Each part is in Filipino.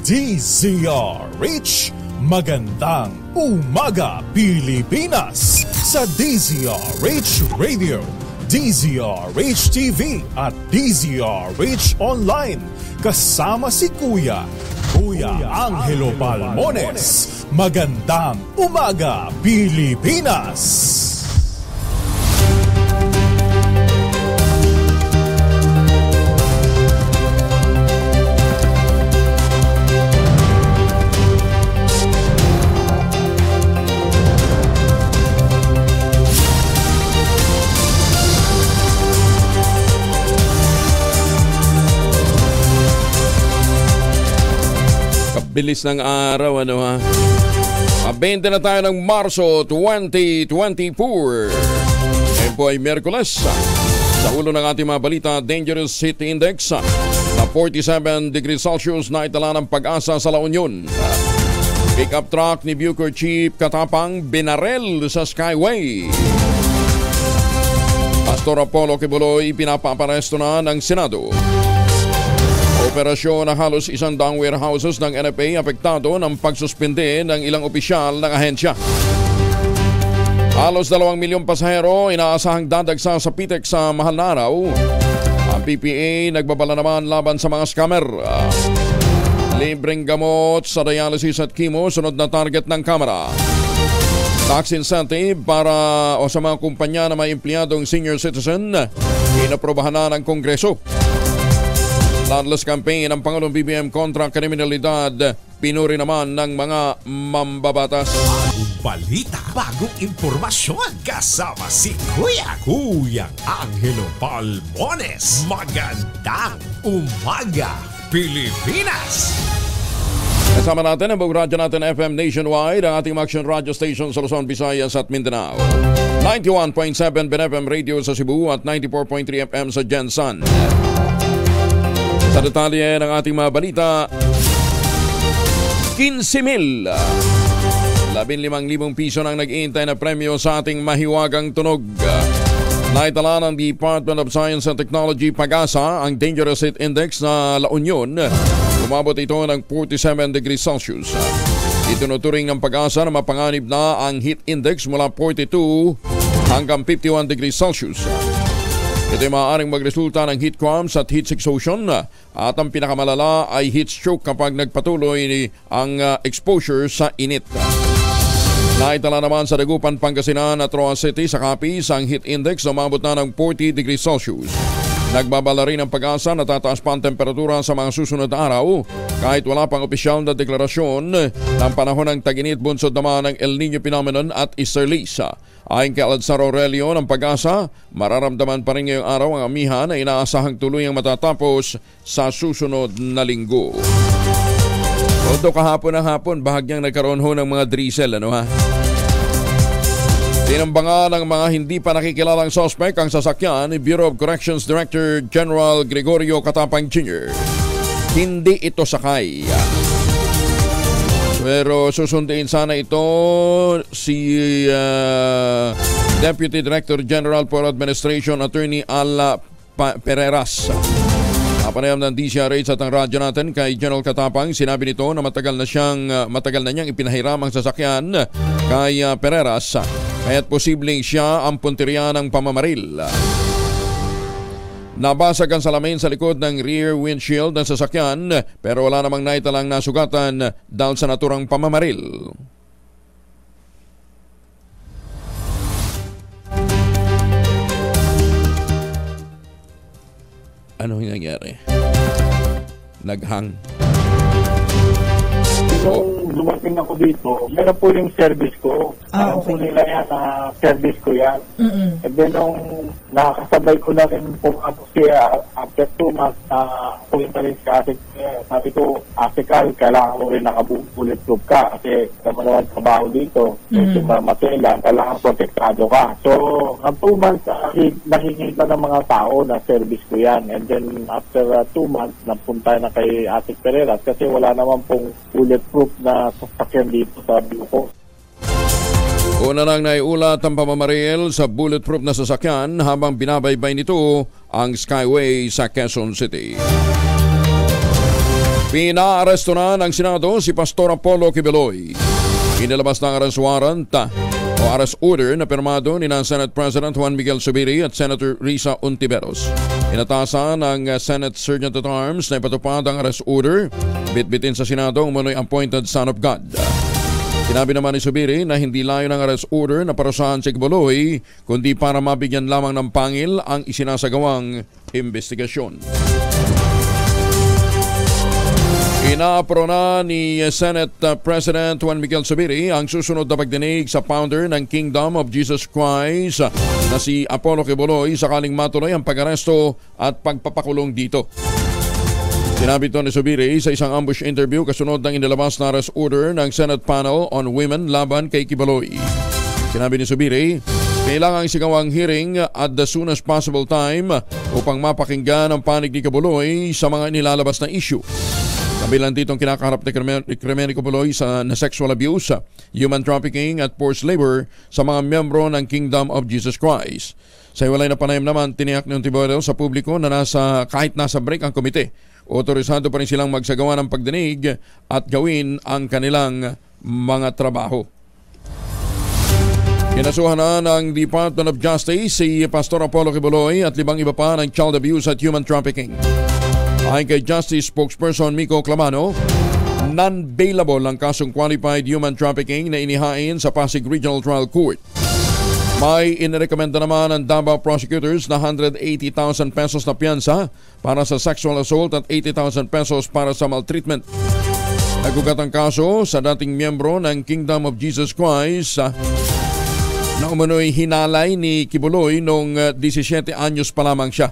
DZRH. Magandang umaga Pilipinas sa DZRH Radio, DZRH TV at DZRH Online. Kasama si Kuya Angelo Palmones. Magandang umaga Pilipinas. Bilis ng araw, ano ha? 20 na tayo ng Marso 2024. Ngayon po ay Miyerkules. Sa ulo ng ating mga balita, Dangerous Heat Index na 47 degrees Celsius na itala ng Pag-asa sa La Union. Pick-up truck ni Bucor Chief Katapang binarel sa Skyway. Pastor Apollo Kibuloy pinapaparesto na ng Senado. Operasyon na halos 100 warehouses ng NFA apektado ng pagsuspende ng ilang opisyal ng ahensya. Halos 2 milyong pasahero inaasahang dadagsa sa PTEX sa mahal na araw. Ang PPA nagbabala naman laban sa mga scammer. Libreng gamot sa dialysis at chemo sunod na target ng Kamara. Tax incentive para o sa mga kumpanya na may empleyadong senior citizen inaprobahan na ng Kongreso. Bloodless campaign ng Pangulong BBM kontra kriminalidad, pinuri naman ng mga mambabatas. Bagong balita, bagong impormasyon, kasama si Kuya Angelo Palmones. Magandang umaga, Pilipinas! Kasama natin ang buong radyo natin FM nationwide, ang ating action radio station sa Luzon, Visayas at Mindanao. 91.7 BNFM Radio sa Cebu at 94.3 FM sa Jensan. Sa detalye ng ating mga balita, 15,000, 15,000 piso nang nag-iintay na premyo sa ating mahiwagang tunog. Naitala ng Department of Science and Technology Pag-asa ang Dangerous Heat Index na La Union. Umabot ito ng 47 degrees Celsius. Itinuturing ng Pag-asa na mapanganib na ang heat index mula 42 hanggang 51 degrees Celsius. Ito ay maaaring magresulta ng heat cramps at heat exhaustion at ang pinakamalala ay heat stroke kapag nagpatuloy ang exposure sa init. Naitala naman sa Dagupan, Pangasinan at Roa City sa Capiz ang heat index na umabot na ng 40 degrees Celsius. Nagbabala rin ang Pag-asa na tataas pa ang temperatura sa mga susunod na araw kahit wala pang opisyal na deklarasyon ng panahon ng tag-init bunsod naman ng El Niño phenomenon at easterlies. Ayon kay Aladsar Aurelio ng Pag-asa, mararamdaman pa rin ngayong araw ang amihan na inaasahang tuluyang matatapos sa susunod na linggo. Although kahapon ng hapon, bahagyang nagkaroon ho ng mga drizzle, ano ha? Tinambangan ng mga hindi pa nakikilalang suspect ang sasakyan ni Bureau of Corrections Director General Gregorio Katapang Jr. Hindi ito sakay. Pero susundin sana ito si Deputy Director General for Administration Attorney Ala Pereras. Napanayam ng DZRH at ang radyo natin kay General Katapang, sinabi nito na matagal na niyang ipinahiram ang sasakyan kay Pereras, kaya't posibleng siya ang punteriya ng pamamaril. Nabasag ang salamin sa likod ng rear windshield ng sasakyan pero wala namang naitalang nasugatan dahil sa naturang pamamaril. Ano yung nangyari? Naghang. Nung dumating ako dito, yan po yung service ko. Alam po nila yan na service ko yan. And then nung nakakasabay ko na rin po ako siya after 2 months na pumunta rin sa atin. Sabi ko, Asikal, kailangan mo rin nakabulletproof ka kasi naman trabaho dito. Kasi matela, kailangan protektado ka. So, ang 2 months, nakikita ng mga tao na service ko yan. And then after 2 months, napunta na kay Asik Pereras kasi wala naman pong bulletproof na sasakyan dito sa Buko. Una lang naiulat ang pamamaril sa bulletproof na sasakyan habang binabaybay nito ang Skyway sa Quezon City. Pinaaresto na ng Senado si Pastor Apollo Kibuloy. Inilabas ng arrest warrant o arrest order na pirmado ni Senate President Juan Miguel Zubiri at Senator Risa Ontiveros. Inatasan ng Senate Sergeant at Arms na ipatupad ang arrest order, bitbitin sa Senado ang umunoy appointed son of God. Sinabi naman ni Zubiri na hindi layo ng arrest order na parusahan si Kibuloy, kundi para mabigyan lamang ng pangil ang isinasagawang investigasyon. Inaapro na ni Senate President Juan Miguel Zubiri ang susunod na pagdinig sa founder ng Kingdom of Jesus Christ na si Apollo Kibuloy sakaling matuloy ang pag-aresto at pagpapakulong dito. Sinabi ito ni Zubiri sa isang ambush interview kasunod ng inilabas na arrest order ng Senate Panel on Women laban kay Kibuloy. Sinabi ni Zubiri, kailangang sigawang hearing at the soonest possible time upang mapakinggan ang panig ni Kibuloy sa mga nilalabas na issue. Kabilang ditong kinakaharap ni krimen ni Kibuloy na sexual abuse, human trafficking at forced labor sa mga miyembro ng Kingdom of Jesus Christ. Sa iwalay na panayam naman, tiniyak ni Ontiveros sa publiko na kahit nasa break ang komite, otorisado pa rin silang magsagawa ng pagdinig at gawin ang kanilang mga trabaho. Kinasuhan na ng Department of Justice si Pastor Apollo Kibuloy at 5 iba pa ng child abuse at human trafficking. Ayon kay Justice Spokesperson Miko Clamano, non-bailable ang kasong qualified human trafficking na inihain sa Pasig Regional Trial Court. May inirekomenda naman ng Davao prosecutors na 180,000 pesos na piyansa para sa sexual assault at 80,000 pesos para sa maltreatment. Nagugat ang kaso sa dating miyembro ng Kingdom of Jesus Christ na umano'y hinalay ni Kibuloy noong 17 anyos pa lamang siya.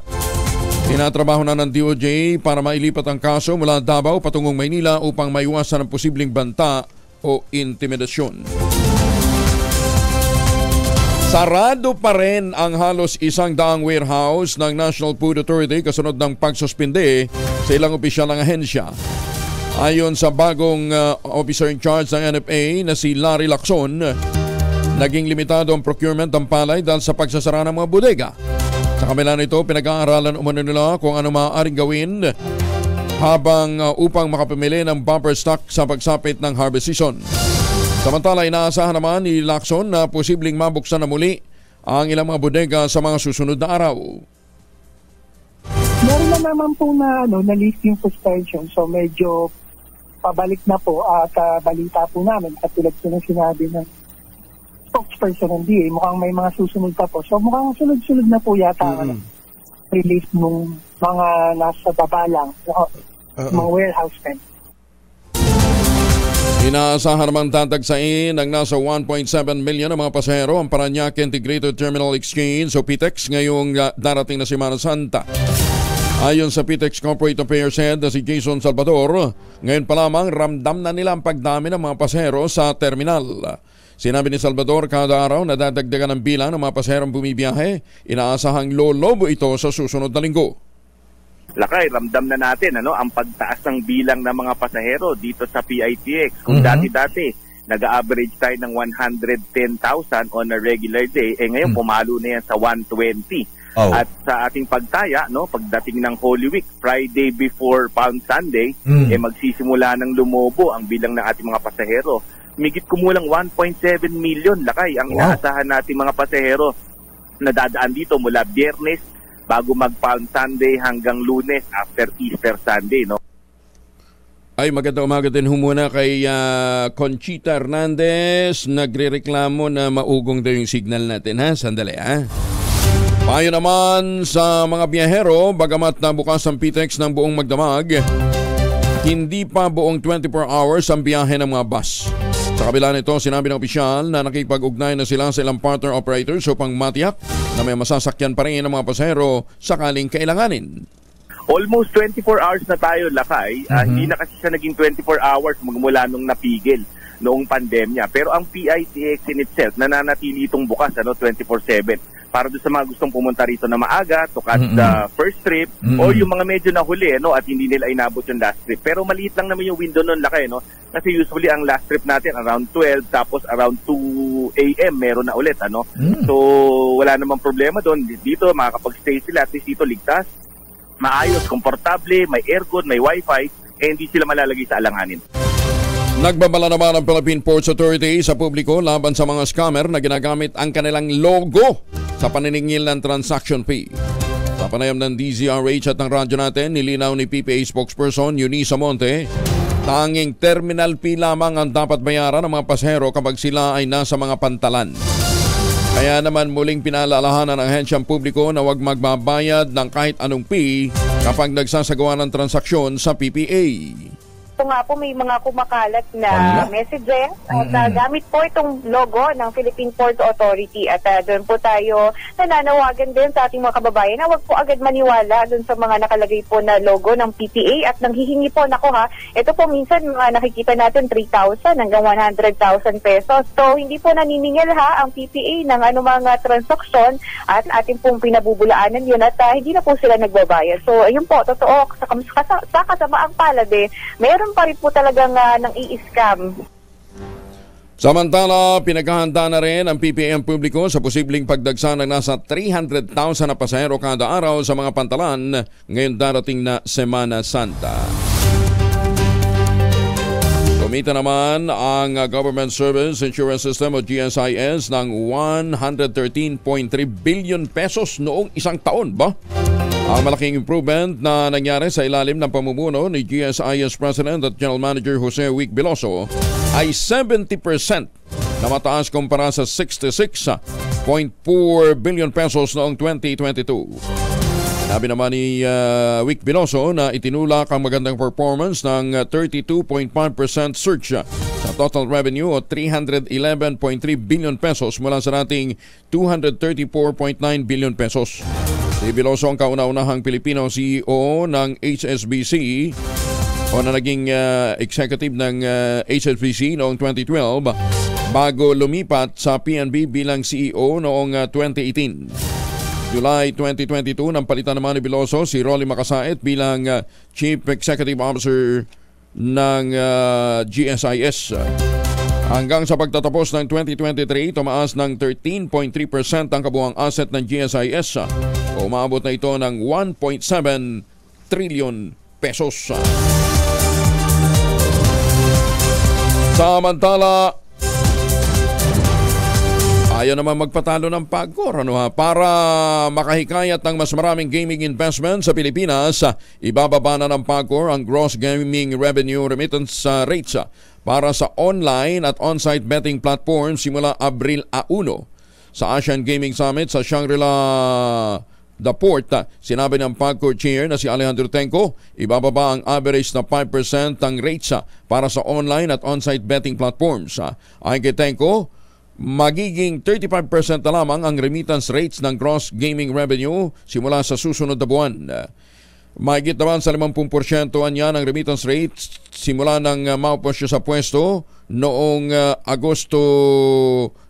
Tinatrabaho na ng DOJ para mailipat ang kaso mula Davao patungong Maynila upang maiwasan ang posibleng banta o intimidasyon. Sarado pa rin ang halos 100 warehouse ng National Food Authority kasunod ng pagsuspinde sa ilang opisyal ng ahensya. Ayon sa bagong officer in charge ng NFA na si Larry Lacson, naging limitado ang procurement ng palay dahil sa pagsasara ng mga bodega. Sa kabila nito, pinag-aaralan umano nila kung ano maaaring gawin upang makapamili ng bumper stock sa pagsapit ng harvest season. Samantala, inaasahan naman ni Lacson na posibleng mabuksan na muli ang ilang mga bodega sa mga susunod na araw. Meron na naman po na listing suspension, so medyo pabalik na po at balita po namin katulad po ng sinabi ng spokesperson ng DA, mukhang may mga susunod pa po. So mukhang sunod-sunod na po yata release ng mga nasa baba lang, mga warehouse men. Inaasahan naman tatagsain ng nasa 1.7 million ng mga pasahero ang Parañaque Integrated Terminal Exchange o PITEX ngayong darating na Semana Santa. Ayon sa PITEX Corporate Affairs Head na si Jason Salvador, ngayon pa lamang ramdam na nila ang pagdami ng mga pasahero sa terminal. Sinabi ni Salvador, kada araw nadadagdagan ang bilang ng mga pasaherong bumibiyahe. Inaasahang lolobo ito sa susunod na linggo. Lakay, ramdam na natin ang pagtaas ng bilang ng mga pasahero dito sa PITX. Kung dati-dati, nag-average tayo ng 110,000 on a regular day, ngayon pumalo na yan sa 120. Oh. At sa ating pagtaya, pagdating ng Holy Week, Friday before Palm Sunday, magsisimula ng lumobo ang bilang ng ating mga pasahero. Migit kumulang 1.7 million lakay ang inaasahan nating mga pasahero na dadaan dito mula Biyernes bago mag-Palm Sunday hanggang Lunes after Easter Sunday. Ay, magandang umaga din muna kay Conchita Hernandez. Nagrereklamo na maugong daw yung signal natin, ha? Sandali, ha? Payo naman sa mga biyahero, bagamat na bukas ang PITEX ng buong magdamag, hindi pa buong 24 hours ang biyahe ng mga bus. Sa kabila nito, sinabi ng opisyal na nakipag-ugnay na sila sa ilang partner operators upang matiyak na may masasakyan pa rin ang mga pasahero sakaling kailanganin. Almost 24 hours na tayo, lakay. Hindi na kasi siya naging 24 hours magmula nung napigil noong pandemya. Pero ang PITX in itself, nananatili itong bukas 24/7. Para doon sa mga gustong pumunta rito na maaga, to catch the first trip, o yung mga medyo nahuli at hindi nila inabot yung last trip. Pero maliit lang naman yung window nun, lakay, kasi usually ang last trip natin around 12, tapos around 2 a.m. meron na ulit. So wala namang problema doon. Dito makakapag-stay sila, at least dito ligtas, maayos, komportable, may aircon, may wifi. hindi sila malalagay sa alanganin. Nagbabala naman ang Philippine Ports Authority sa publiko laban sa mga scammer na ginagamit ang kanilang logo sa paniningil ng transaction fee. Sa panayam ng DZRH at ng radyo natin, nilinaw ni PPA spokesperson Eunice Monte, tanging terminal fee lamang ang dapat bayaran ng mga pasahero kapag sila ay nasa mga pantalan. Kaya naman muling pinaalalahanan ng ahensyang publiko na huwag magbabayad ng kahit anong fee kapag nagsasagawa ng transaksyon sa PPA. Ito nga po may mga kumakalat na messages at gamit po itong logo ng Philippine Ports Authority at doon po tayo nananawagan din sa ating mga kababayan na huwag po agad maniwala doon sa mga nakalagay po na logo ng PPA at nanghihingi po, ito po minsan nakikita natin 3,000 hanggang 100,000 pesos. So hindi po naniningil ang PPA ng anumang transaksyon at ating pong pinabubulaanan yun at hindi na po sila nagbabayad. So ayun po, totoo, sa kasamaang palad mayroon pa rin po talagang nang i-scam. Samantala, pinaghahanda na rin ang PPA ang publiko sa posibleng pagdagsa ng nasa 300,000 na pasahero kada araw sa mga pantalan ngayon darating na Semana Santa. Kumita naman ang Government Service Insurance System o GSIS ng 113.3 billion pesos noong isang taon ba? Ang malaking improvement na nangyari sa ilalim ng pamumuno ni GSIS President at General Manager Jose Wick Veloso ay 70% na mataas kumpara sa 66.4 billion pesos noong 2022. Sinabi naman ni Wick Veloso na itinulak ang magandang performance ng 32.5% surge sa total revenue o 311.3 billion pesos mula sa dating 234.9 billion pesos. Si Veloso ang kauna-unahang Pilipino CEO ng HSBC o na naging executive ng HSBC noong 2012 bago lumipat sa PNB bilang CEO noong 2018. July 2022 nang palitan naman ni Veloso si Rolly Macasait bilang Chief Executive Officer ng GSIS. Hanggang sa pagtatapos ng 2023, tumaas ng 13.3% ang kabuuang asset ng GSIS o umabot na ito ng 1.7 trillion pesos. Samantala, ayaw naman magpatalo ng PAGCOR para makahikayat ng mas maraming gaming investment sa Pilipinas. Ibababa na ng PAGCOR ang gross gaming revenue remittance rates para sa online at on-site betting platform simula Abril 1. Sa Asian Gaming Summit sa Shangri-La The Port, sinabi ng PAGCOR chair na si Alejandro Tenco, ibababa ang average na 5% ang rates para sa online at on-site betting platforms. Ayon kay Tenco, magiging 35% na lamang ang remittance rates ng gross gaming revenue simula sa susunod na buwan. Mahigit naman sa 50% niya ng remittance rates simula nang maupo siya sa pwesto noong Agosto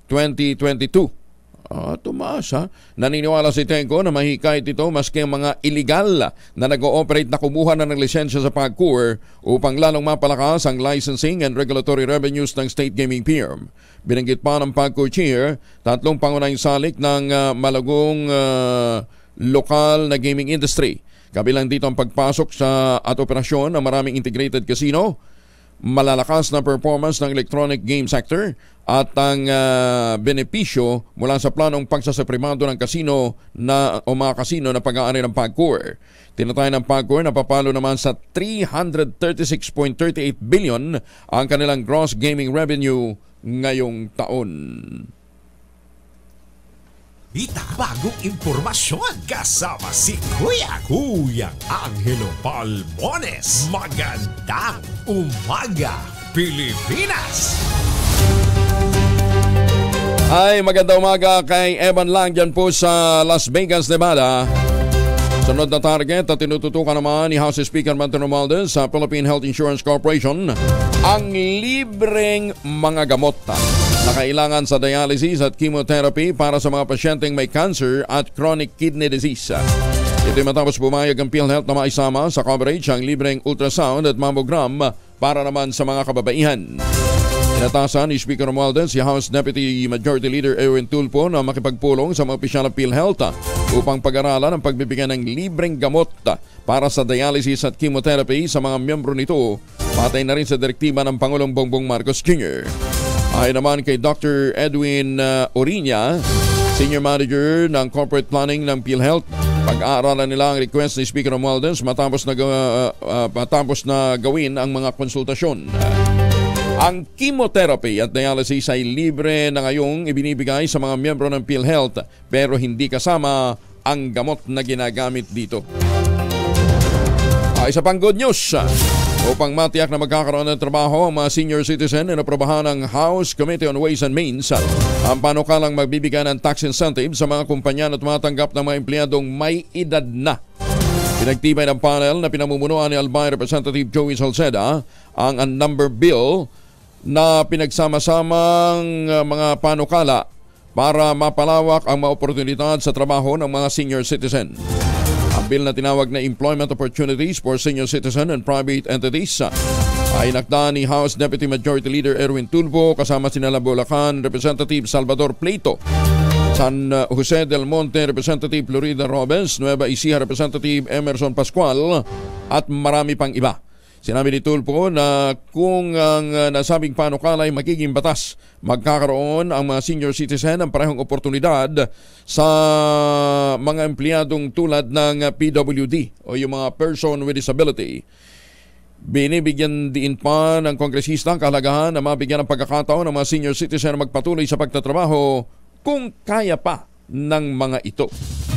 2022. Tumaas Naniniwala si Tenco na mahikayat ito maski ang mga illegal na nag-ooperate na kumuha na ng lisensya sa PAGCOR upang lalong mapalakas ang licensing and regulatory revenues ng State Gaming firm. Binanggit pa ng PAGCOR chair, 3 pangunahing salik ng malagong lokal na gaming industry. Kabilang dito ang pagpasok sa at operasyon ng maraming integrated casino, malalakas na performance ng electronic game sector at ang benepisyo mula sa planong pagsasaprimado ng kasino o mga kasino na pag-aari ng PAGCOR. Tinatay ng PAGCOR na papalo naman sa 336.38 billion ang kanilang gross gaming revenue ngayong taon. Bagong impormasyon kasama si Kuyang Angelo Palmones. Magandang umaga, Pilipinas! Ay, magandang umaga kay Evan Lang dyan po sa Las Vegas, Nevada. Sunod na target at tinututukan naman ni House Speaker Martin Romualdez sa Philippine Health Insurance Corporation ang libreng mga gamot na kailangan sa dialysis at chemotherapy para sa mga pasyenteng may cancer at chronic kidney disease. Ito matapos pumayag ang PhilHealth na maisama sa coverage ang libreng ultrasound at mammogram para naman sa mga kababaihan. Inatasan ni Speaker Romualdez si House Deputy Majority Leader Erwin Tulfo na makipagpulong sa mga opisyal ng PhilHealth upang pag-aralan ang pagbibigay ng libreng gamot para sa dialysis at chemotherapy sa mga miyembro nito, patay na rin sa direktiba ng Pangulong Bongbong Marcos Jr. Ayon naman kay Dr. Edwin Oriña, Senior Manager ng Corporate Planning ng PhilHealth, pag-aaralan nila ang request ni Speaker Romualdez matapos na gawin ang mga konsultasyon. Ang chemotherapy at dialysis ay libre na ngayong ibinibigay sa mga miyembro ng PhilHealth pero hindi kasama ang gamot na ginagamit dito. Isa pang good news. Upang matiyak na magkakaroon ng trabaho ang mga senior citizen, inaprobahan ng House Committee on Ways and Means ang panukalang magbibigay ng tax incentive sa mga kumpanya na tumatanggap ng mga empleyadong may edad na. Pinagtibay ng panel na pinamumunuan ni Albay Representative Joey Salceda ang number bill na pinagsama-samang mga panukala para mapalawak ang mga oportunidad sa trabaho ng mga senior citizen. Ang bill na tinawag na Employment Opportunities for Senior Citizen and Private Entities ay nakda ni House Deputy Majority Leader Erwin Tulfo kasama sinala Bulacan Representative Salvador Pleito, San Jose del Monte Representative Florida Robes, Nueva Ecija Representative Emerson Pascual at marami pang iba. Sinabi ni Tulfo na kung ang nasabing panukala ay magiging batas, magkakaroon ang mga senior citizen ng parehong oportunidad sa mga empleyadong tulad ng PWD o yung mga person with disability. Binibigyan din pa ng kongresista ang kahalagahan na mabigyan ng pagkakataon ng mga senior citizen na magpatuloy sa pagtatrabaho kung kaya pa ng mga ito.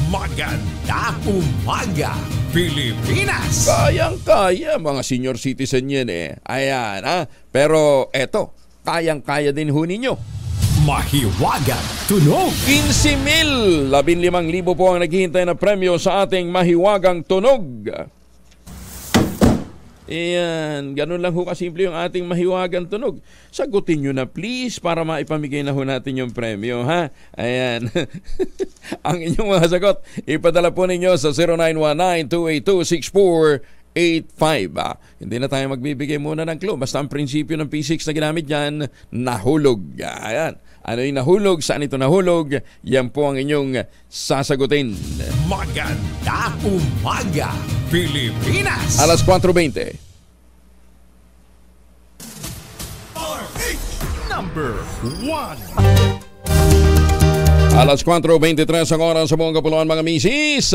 Magandang umaga, Pilipinas! Kayang-kaya mga senior citizen yan Ayan Pero eto, kayang-kaya din ho ninyo. Mahiwagang tunog! 15,000, 15,000 po ang naghihintay na premyo sa ating mahiwagang tunog. Ayan, ganun lang ho kasimple yung ating mahiwagang tunog. Sagutin nyo na please para maipamigay na ho natin yung premyo, ha? Ayan. Ang inyong mga sagot, ipadala po ninyo sa 0919-282-6485. Hindi na tayo magbibigay muna ng clue. Basta ang prinsipyo ng P6 na ginamit dyan, nahulog. Ayan. Ano yung nahulog? Saan ito nahulog? Yan po ang inyong sasagutin. Magandang umaga, Pilipinas! Alas 4:20. Number 1. Alas 4:23 ang oras sa buong kapuluan mga misis.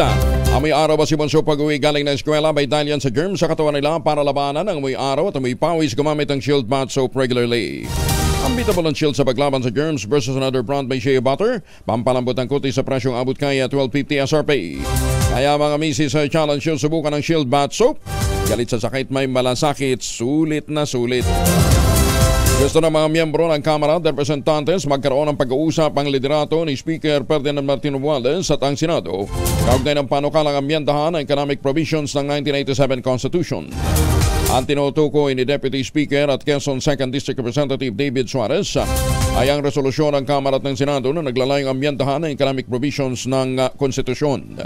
Amoy araw ba si Bonso pag-uwi galing ng eskwela may dahil yan sa germs sa katawan nila para labanan ang amoy araw at amoy pawis gumamit ang Shield Bath Soap regularly. Unbeatable ang Shield sa paglaban sa germs versus another brand by Shea Butter. Pampalambot ang kutis sa presyong abot kaya 12.50 SRP. Kaya mga misis sa challenge Shield, subukan ng Shield Bath Soap. Galit sa sakit may malasakit, sulit na sulit. Gusto ng mga miyembro ng Kamara de Representantes magkaroon ng pag-uusap ang liderato ni Speaker Ferdinand Martin Romualdez at ang Senado kaugnay ng panukalang amyendahan ng economic provisions ng 1987 Constitution. Ang tinutukoy ni Deputy Speaker at Quezon 2nd District Representative David Suarez ay ang resolusyon ng Kamara at ng Senado na naglalayong amyendahan ng economic provisions ng konstitusyon.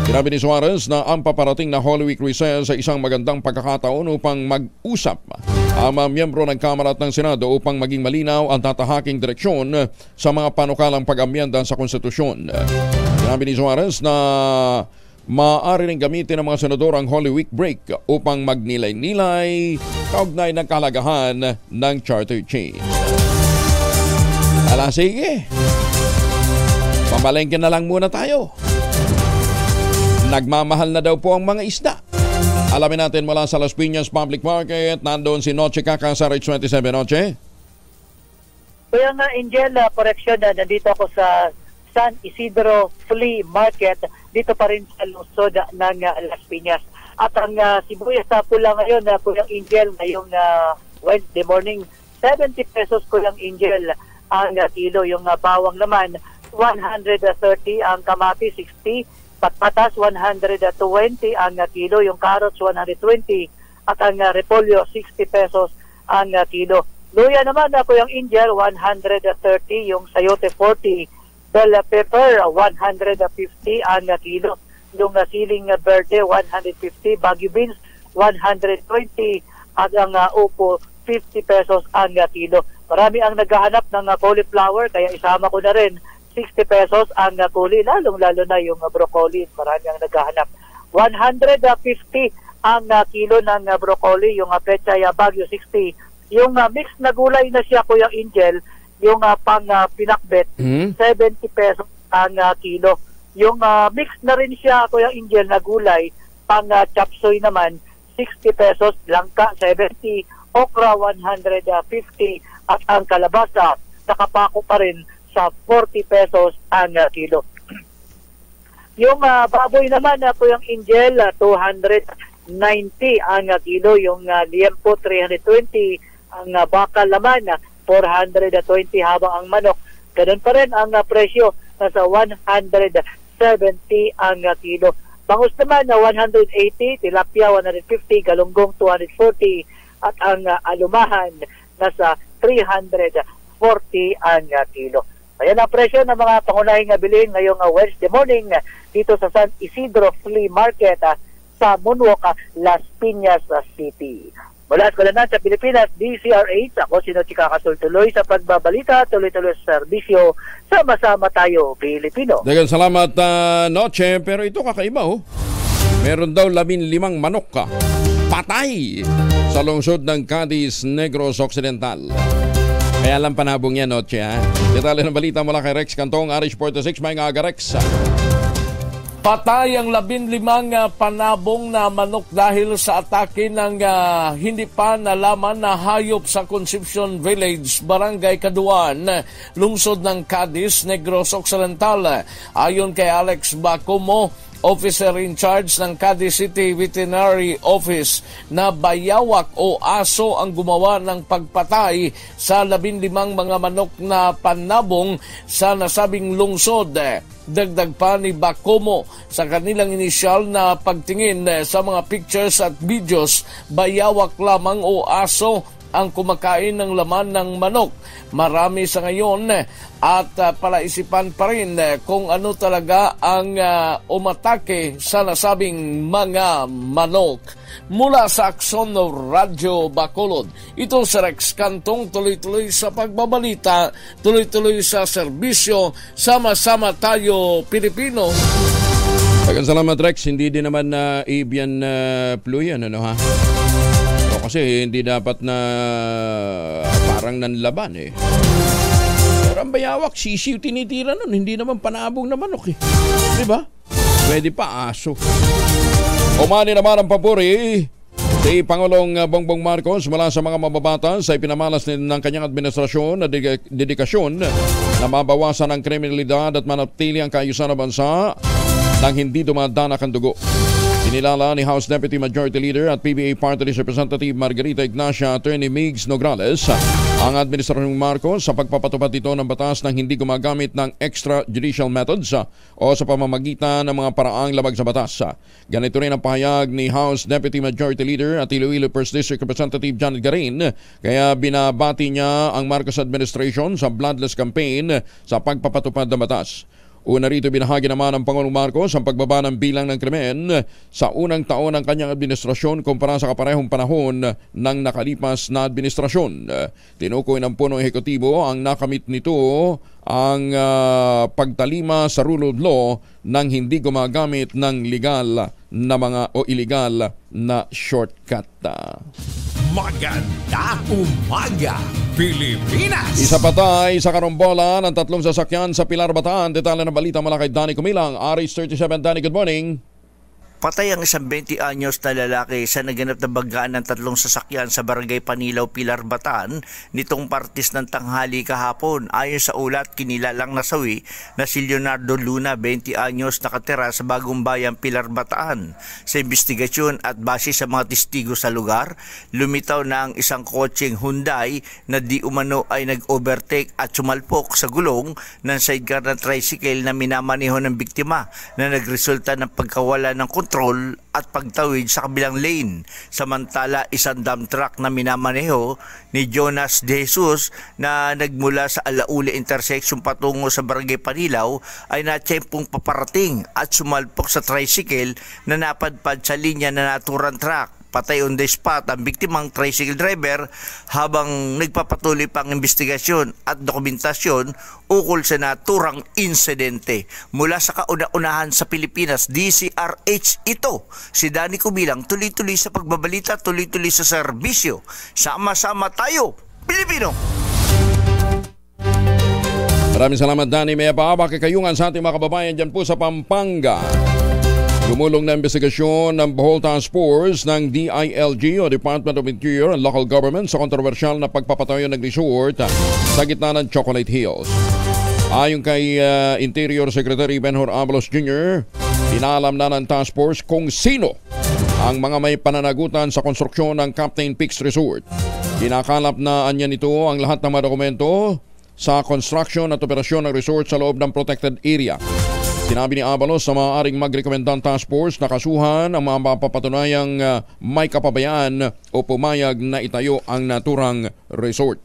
Sinabi ni Suarez na ang paparating na Holy Week recess ay isang magandang pagkakataon upang mag-usap ang mga miyembro ng Kamara at ng Senado upang maging malinaw ang tatahaking direksyon sa mga panukalang pag-amyenda sa konstitusyon. Sinabi ni Suarez na maaari ring gamitin ng mga senador ang Holy Week break upang magnilay-nilay kaugnay ng kalagahan ng charter change. Ala sige, pamalengke na lang muna tayo. Nagmamahal na daw po ang mga isda. Alamin natin mula sa Las Piñas Public Market. Nandoon si Noche Kaka sa Rich 27. Noche? Kaya nga, Angel, correction, nandito ako sa San Isidro Flea Market. Dito pa rin sa lungsod ng Las Piñas. At ang sibuyas na pula ngayon, Kuya Angel, ngayong Wednesday morning, 70 pesos Kuya Angel ang kilo. Yung bawang naman, 130, ang kamati 60, patpatas 120 ang kilo, yung carrots 120 at ang repolyo 60 pesos ang kilo. Luya naman Kuya Angel 130, yung sayote 40, bell pepper 150 ang kilo, yung siling verde 150, Baguio beans 120 at ang upo 50 pesos ang kilo. Marami ang naghahanap ng cauliflower, kaya isama ko na rin 60 pesos ang kuli, lalong-lalo na yung broccoli. Marami ang naghahanap. 150 ang kilo ng broccoli, yung Pechay Baguio 60. Yung mixed na gulay na siya, Kuya Angel, yung pang pinakbet, 70 pesos ang kilo. Yung mixed na rin siya, Kuya Angel, na gulay, pang chapsoy naman, 60 pesos, langka 70, okra 150, at ang kalabasa nakapako pa rin sa 40 pesos ang kilo. Yung baboy naman, Kuya Angel, 290 ang kilo. Yung liempo 320, ang bakal naman 420, habang ang manok ganun pa rin ang presyo, nasa 170 ang kilo. Bangus naman 180, tilapia 150, galunggong 240, at ang alumahan nasa 340 ang kilo. Ayan ang presyo ng mga pangunahing bilhin ngayong Wednesday morning dito sa San Isidro Flea Market sa Munwok, Las Piñas City. Mula sa Pilipinas, DCRH, ako si Nochi Kakasol, tuloy sa pagbabalita, tuloy-tuloy sa serbisyo, sama-sama tayo, Pilipino. Dagan salamat, Noche, pero ito kakaiba, oh. Meron daw 15 manok ka. Patay sa lungsod ng Cadiz, Negros Occidental. Kaya lang panabong yan, Noche, ha? Detalye ng balita mula kay Rex Cantong, RH46, may nga Rex. Patay ang 15 panabong na manok dahil sa atake ng hindi pa nalaman na hayop sa Concepcion Village, Barangay Kaduan, lungsod ng Cadiz, Negros Occidental. Ayon kay Alex Bacomo, officer in charge ng Cadiz City Veterinary Office, na bayawak o aso ang gumawa ng pagpatay sa 15 mga manok na panabong sa nasabing lungsod. Dagdag pa ni Bacomo, sa kanilang inisyal na pagtingin sa mga pictures at videos, bayawak lamang o aso ang kumakain ng laman ng manok. Marami sa ngayon at palaisipan pa rin kung ano talaga ang umatake sa nasabing mga manok. Mula sa Akson Radyo Bacolod, ito si Rex Cantong, tuloy-tuloy sa pagbabalita, tuloy-tuloy sa serbisyo, sama-sama tayo, Pilipino. Salamat, Rex. Hindi din naman na avian flu yan, ano ha? Kasi hindi dapat na parang nanlaban eh. Pero ang bayawak, sisiw tinitira nun. Hindi naman panabong na manok eh. Diba? Pwede pa aso. Umani naman ang papuri si Pangulong Bongbong Marcos mula sa mga mababatas sa ipinamalas ng kanyang administrasyon na dedikasyon na mabawasan ang kriminalidad at manatili ang kaayusan ng bansa nang hindi dumadanak ang dugo. Inilala ni House Deputy Majority Leader at PBA Party List Representative Margarita Ignacia Attorney Migs Nograles ang Administrasyong Marcos sa pagpapatupad ito ng batas ng hindi gumagamit ng extrajudicial methods o sa pamamagitan ng mga paraang labag sa batas. Ganito rin ang pahayag ni House Deputy Majority Leader at Iloilo 1st District Representative Janet Garin, kaya binabati niya ang Marcos Administration sa bloodless campaign sa pagpapatupad ng batas. Una rito, binahagi naman ng Pangulong Marcos ang pagbaba ng bilang ng krimen sa unang taon ng kanyang administrasyon kumpara sa kaparehong panahon ng nakalipas na administrasyon. Tinukoy ng punong ehekutibo ang nakamit nito ang pagtalima sa rule of law nang hindi gumagamit ng legal na mga o illegal na shortcut. Maganda umaga, Pilipinas! Isa patay sa karombola ng 3 sasakyan sa Pilar, Bataan. Detalye ng balita mula kay Danny Kumilang, RH37. Danny, good morning. Patay ang isang 20 anyos na lalaki sa naganap na banggaan ng 3 sasakyan sa Barangay Panilaw, Pilar, Bataan nitong Martes ng tanghali kahapon. Ayon sa ulat, kinilalang nasawi na si Leonardo Luna, 20 anyos, nakatira sa Bagong Bayan, Pilar, Bataan. Sa investigasyon at base sa mga testigo sa lugar, lumitaw na ang isang kotseng Hyundai na di umano ay nag-overtake at sumalpok sa gulong ng sidecar ng tricycle na minamaneho ng biktima, na nagresulta ng pagkawala ng kontrol at pagtawid sa kabilang lane. Samantala, isang dump truck na minamaneho ni Jonas De Jesus na nagmula sa Alaule intersection patungo sa Barangay Panilaw ay natsyempong paparating at sumalpok sa tricycle na napadpad sa linya na naturang truck. Patay on the spot ang biktimang tricycle driver habang nagpapatuloy pang investigasyon at dokumentasyon ukol sa naturang insidente. Mula sa kauna-unahan sa Pilipinas, DZRH ito. Si Danny Kubilang, tuloy-tuloy sa pagbabalita, tuloy-tuloy sa serbisyo. Sama-sama tayo, Pilipino! Maraming salamat, Danny. May pahabak kakayungan sa ating mga kababayan dyan po sa Pampanga. Gumulong na investigasyon ng Bohol Task Force ng DILG o Department of Interior and Local Government sa kontrobersyal na pagpapatayo ng resort sa gitna ng Chocolate Hills. Ayon kay Interior Secretary Benhur Abalos Jr., pinaalam na ng task force kung sino ang mga may pananagutan sa konstruksyon ng Captain Peaks Resort. Kinakalap na anya nito ang lahat ng mga dokumento sa construction at operasyon ng resort sa loob ng protected area. Sinabi ni Abalos na maaaring magrekomendang task force na kasuhan ang mga mapapatunayang may kapabayaan o pumayag na itayo ang naturang resort.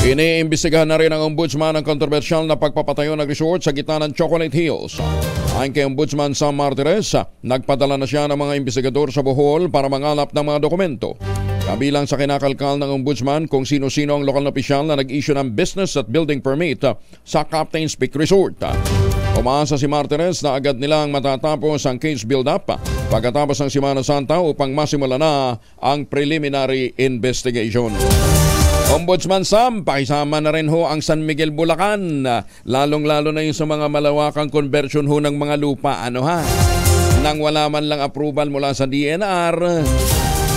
Iniimbestigahan na rin ng Ombudsman ang kontrobersyal na pagpapatayo ng resort sa gitna ng Chocolate Hills. Ayon kay Ombudsman Sam Martires, nagpadala na siya ng mga investigador sa Bohol para mangalap ng mga dokumento. Kabilang sa kinakalkal ng Ombudsman kung sino-sino ang lokal na opisyal na nag-issue ng business at building permit sa Captain's Peak Resort. Umaasa si Martires na agad nilang matatapos ang case build-up pagkatapos ng Semana Santa upang masimula na ang preliminary investigation. Ombudsman Sam, pakisama na rin ho ang San Miguel, Bulacan. Lalong-lalo na yung sa mga malawakang conversion ho ng mga lupa. Nang wala man lang approval mula sa DNR.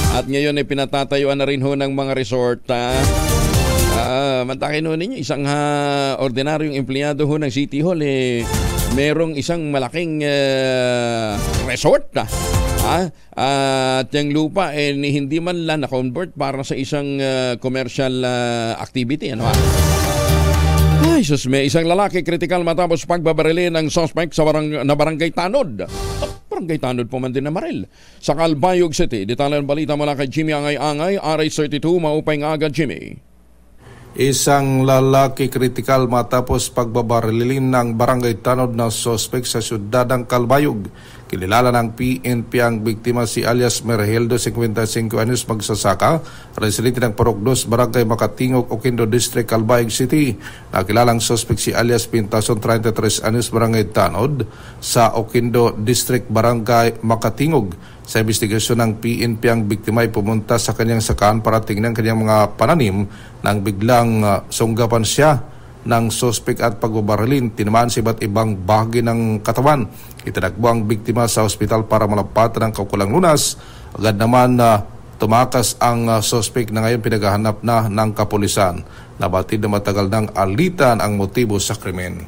At ngayon ay pinatatayuan na rin ho ng mga resort. Mantakin ho ninyo, isang ordinaryong empleyado ho ng City Hall merong isang malaking resort. At yung lupa hindi man lang na-convert para sa isang commercial activity. Ay, sus, may isang lalaki kritikal matapos pagbabarili ng suspect sa Barangay Tanod. Barangay Tanod po man din na Maril. Sa Calbayog City, detalye ng balita mula kay Jimmy Angay-Angay, RH32, maupay nga agad, Jimmy. Isang lalaki kritikal matapos pagbabarilin ng Barangay Tanod na suspect sa siyudad ng Calbayog. Kilala ng PNP ang biktima si alias Merheldo, 55 anyos, magsasaka, residente ng Purok 2, Barangay Makatingog, Oquendo District, Calbayog City. Nakilalang suspect si alias Pintason, 33 anyos, Barangay Tanod, sa Oquendo District, Barangay Makatingog. Sa investigasyon ng PNP, ang biktima ay pumunta sa kanyang sakaan para tingnan kanyang mga pananim nang biglang sunggapan siya ng suspect at pagbabarilin. Tinamaan sa iba't ibang bahagi ng katawan. Itinakbo ang biktima sa ospital para malapatan ng kaukulang lunas. Agad naman tumakas ang suspect na ngayon pinaghahanap na ng kapulisan. Nabatid na matagal ng alitan ang motibo sa krimen.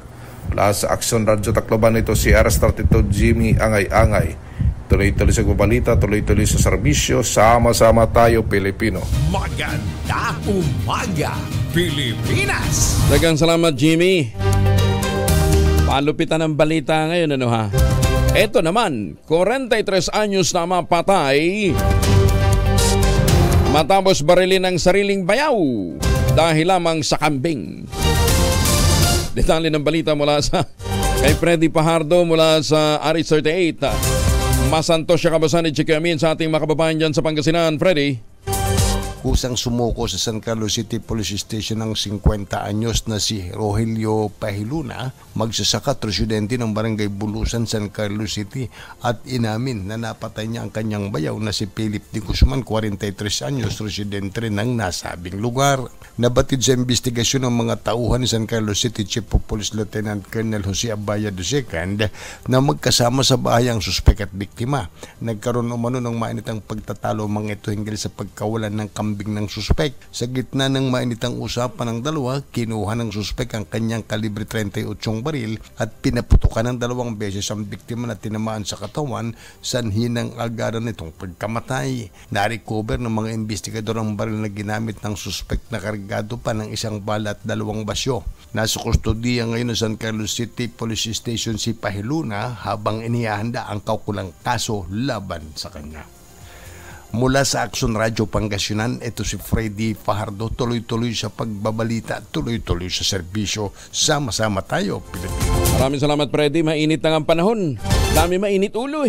Mula sa Aksyon Radyo Tacloban, ito si RH32 Jimmy Angay-Angay. Tuloy-tuloy sa balita, tuloy-tuloy sa serbisyo, sama-sama tayo, Pilipino. Maganda umaga, Pilipinas! Dagang salamat, Jimmy. Palupitan ng balita ngayon, Eto naman, 43 anyos na mapatay matapos barilin ng sariling bayaw dahil lamang sa kambing. Detalye ng balita mula sa kay Freddy Pajardo mula sa RH38. Masantos siya kabasan ni Chicamin sa ating mga kababayan dyan sa Pangasinan. Freddy? Kusang sumuko sa San Carlos City Police Station ng 50 anyos na si Rogelio Pahiluna, magsasaka, residente ng Barangay Bulusan, San Carlos City, at inamin na napatay niya ang kanyang bayaw na si Philip D. Guzman, 43 anyos, residente ng nasabing lugar. Nabatid sa investigasyon ng mga tauhan ni San Carlos City Chief of Police Lieutenant Colonel Jose Abaya II na magkasama sa bahay ang suspek at biktima. Nagkaroon umano ng mainitang pagtatalo mga ito hinggil sa pagkawalan ng kambing ng suspek. Sa gitna ng mainitang usapan ng dalawa, kinuha ng suspek ang kanyang kalibre 38 baril at pinaputukan ng 2 beses ang biktima na tinamaan sa katawan, sanhi ng agaran nitong pagkamatay. Na-recover ng mga investigador ang baril na ginamit ng suspek na kargado pa ng 1 bala at 2 basyo. Nasa kustodiya ngayon sa San Carlos City Police Station si Pahiluna habang inihahanda ang kaukulang kaso laban sa kanya. Mula sa Aksyon Radyo Pangasinan, ito si Freddy Fajardo, tuloy-tuloy sa pagbabalita, tuloy-tuloy sa serbisyo. Sama-sama tayo, Pilipino. Maraming salamat, Freddy. Mainit na ang panahon. Dami mainit ulo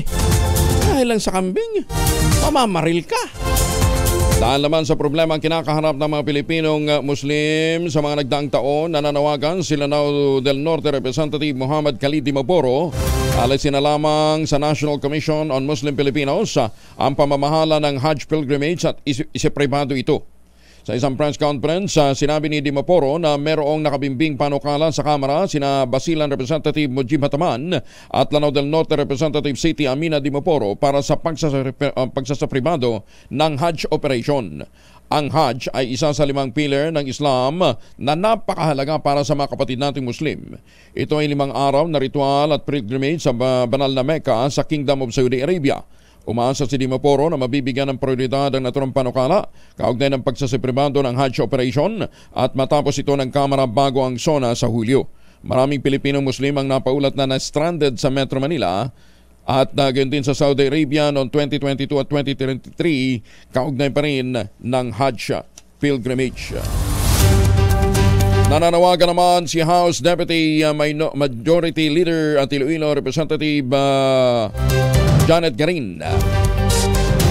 Dahil lang sa kambing, mamamaril ka. Dahil naman sa problema ang kinakaharap ng mga Pilipinong Muslim sa mga nagdaang taon, nananawagan si Lanao del Norte Representative Muhammad Khalid Dimaporo alisin na lamang sa National Commission on Muslim Filipinos ang pamamahala ng Hajj pilgrimage at isipribado ito. Sa isang press conference, sinabi ni Dimaporo na merong nakabimbing panukala sa Kamara sina Basilan Representative Mujib Hataman at Lanao del Norte Representative Siti Amina Dimaporo para sa pagsasapribado ng Hajj operation. Ang Hajj ay isa sa 5 pillar ng Islam na napakahalaga para sa mga kapatid nating Muslim. Ito ay 5 araw na ritual at pilgrimage sa banal na Mecca sa Kingdom of Saudi Arabia. Umaasa si Dimaporo na mabibigyan ng prioridad ang naturang panukala kaugnay ng pagsasipribado ng Hajj operation at matapos ito ng Kamara bago ang SONA sa Hulyo. Maraming Pilipino Muslim ang napaulat na na-stranded sa Metro Manila at gayon din sa Saudi Arabia noong 2022 at 2023 kaugnay pa rin ng Hajj pilgrimage. Nananawagan naman si House Deputy Majority Leader at Iloilo Representative Janet Garin.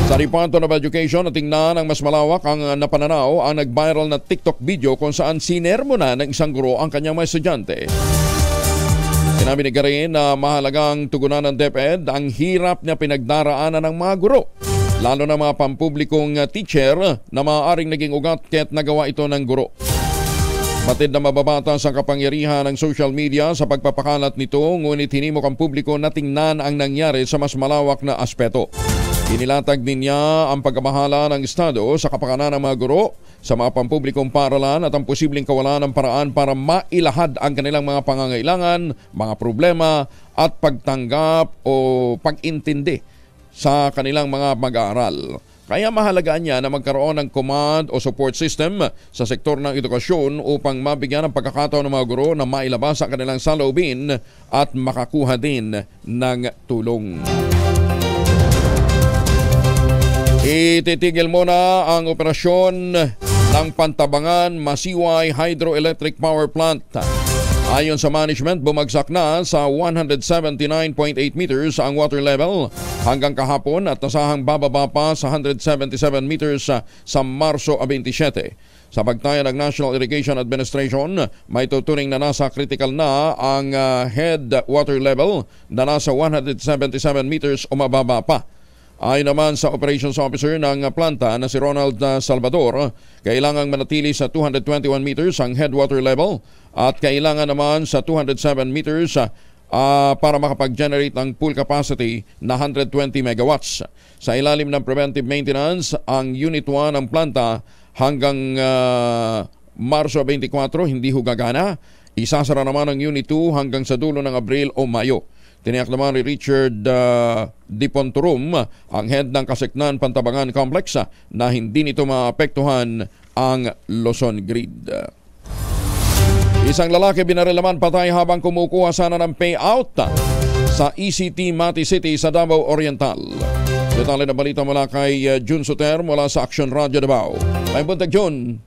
Sa Department of Education, tingnan ang mas malawak ang napananaw ang nag-viral na TikTok video kung saan sinermo na ng isang guro ang kanyang mga estudyante. Sinabi ni Garin na mahalagang tugunan ng DepEd ang hirap niya pinagdaraanan ng mga guro, lalo na mga pampublikong teacher na maaaring naging ugat kaya't nagawa ito ng guro. Batid na mababatas ang kapangyarihan ng social media sa pagpapakalat nito, ngunit hinimok ang publiko na tingnan ang nangyari sa mas malawak na aspeto. Inilatag din niya ang pagkamahala ng Estado sa kapakanan ng mga guro sa mga pampublikong paaralan at ang posibleng kawalan ng paraan para mailahad ang kanilang mga pangangailangan, mga problema at pagtanggap o pag-intindi sa kanilang mga mag-aaral. Kaya mahalagaan niya na magkaroon ng command o support system sa sektor ng edukasyon upang mabigyan ng pagkakataon ng mga guro na mailabas ang kanilang saloobin at makakuha din ng tulong. Ititigil muna ang operasyon ng Pantabangan Masiway Hydroelectric Power Plant. Ayon sa management, bumagsak na sa 179.8 meters ang water level hanggang kahapon at nasahang bababa pa sa 177 meters sa Marso 27. Sa pagtaya ng National Irrigation Administration, may tuturing na nasa critical na ang head water level na nasa 177 meters o mababa pa. Ayon naman sa operations officer ng planta na si Ronald Salvador, kailangang manatili sa 221 meters ang head water level at kailangan naman sa 207 meters para makapag-generate ng full capacity na 120 megawatts. Sa ilalim ng preventive maintenance, ang Unit 1 ng planta hanggang Marso 24 hindi ho gagana. Isasara naman ang Unit 2 hanggang sa dulo ng Abril o Mayo. Tiniyak naman ni Richard Diponturum, ang head ng Kaseknan Pantabangan Complex, na hindi nito maapektuhan ang Luzon Grid. Isang lalaki binaril naman patay habang kumukuha sana ng payout sa ECT Mati City sa Davao Oriental. Detalye na balita mula kay Jun Soter mula sa Action Radio Davao. May buntag, Jun.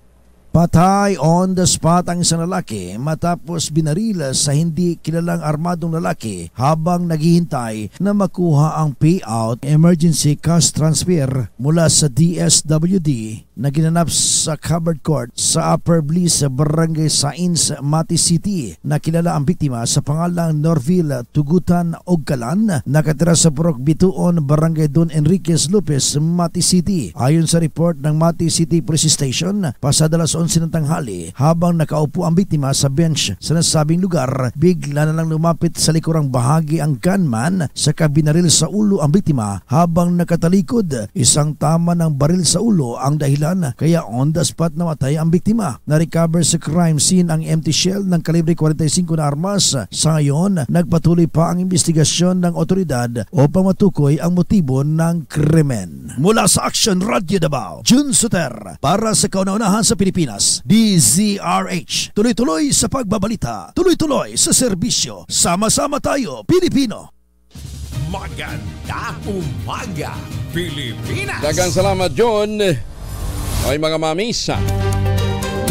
Patay on the spot ang isang lalaki matapos binaril sa hindi kilalang armadong lalaki habang naghihintay na makuha ang payout emergency cash transfer mula sa DSWD na ginanap sa covered court sa Upper Bliss, Barangay Sains, Mati City. Nakilala ang biktima sa pangalang Norville Tugutan Ogkalan, nakatira sa Purok Bituon, Barangay Don Enriquez Lopez, Mati City. Ayon sa report ng Mati City Police Station, pasada alas 11 ng tanghali, habang nakaupo ang biktima sa bench sa nasabing lugar, bigla na lang lumapit sa likurang bahagi ang gunman sa kabinaril sa ulo ang biktima habang nakatalikod. Isang tama ng baril sa ulo ang dahilan kaya on the spot namatay ang biktima. Na-recover sa crime scene ang empty shell ng kalibre 45 na armas. Sa ngayon, nagpatuloy pa ang investigasyon ng otoridad upang matukoy ang motibo ng krimen. Mula sa Action Radio Davao, Jun Soter para sa kauna-unahan sa Pilipinas, DZRH. Tuloy-tuloy sa pagbabalita, tuloy-tuloy sa serbisyo. Sama-sama tayo, Pilipino. Maganda umaga, Pilipinas. Dagang salamat, John. Ay mga mamis,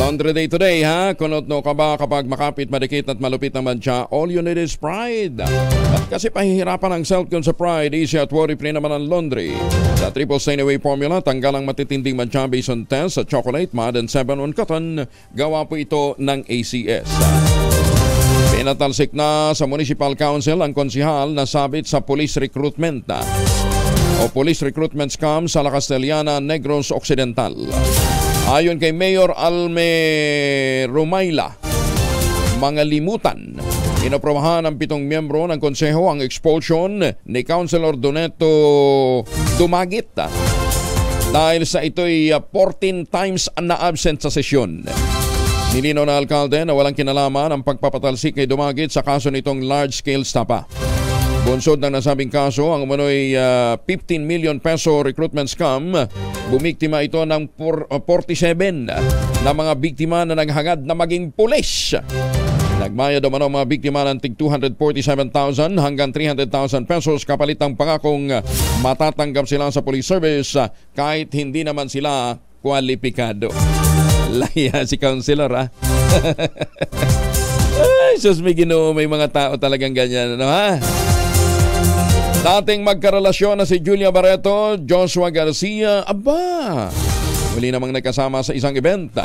Laundry Day today, ha? Kunot no ka ba kapag makapit, madikit at malupit naman siya, all you need is pride. Kasi pahihirapan ang Celcon sa Pride, Easy at worry-free naman ang laundry. Sa Triple Stain Away Formula, tanggal ang matitinding mancha based on test sa chocolate, mud and 7-1 cotton. Gawa po ito ng ACS. Pinatalsik na sa Municipal Council ang konsihal na sabit sa police recruitment o police recruitment scam sa La Castellana, Negros Occidental. Ayon kay Mayor Alme Rumayla, mga limutan, inaprobahan ng 7 miyembro ng konseho ang expulsion ni Councilor Doneto Dumagit dahil sa ito'y 14 times na absent sa sesyon. Nilinaw na alkalde na walang kinalaman ang pagpapatalsik kay Dumagit sa kaso nitong large-scale stapa. Bunsod ng nasabing kaso, ang umano'y 15 million peso recruitment scam, bumiktima ito ng 47 na mga biktima na naghangad na maging pulis. Nagbayad naman ang mga biktima ng tig 247,000 hanggang 300,000 pesos kapalit ng pangakong matatanggap sila sa police service kahit hindi naman sila kwalipikado. Laya si Councilor Ay, sus, may Ginoo, may mga tao talagang ganyan, ano ha? Dating magkarelasyon na si Julia Barreto, Joshua Garcia, aba, muli namang nagkasama sa isang event.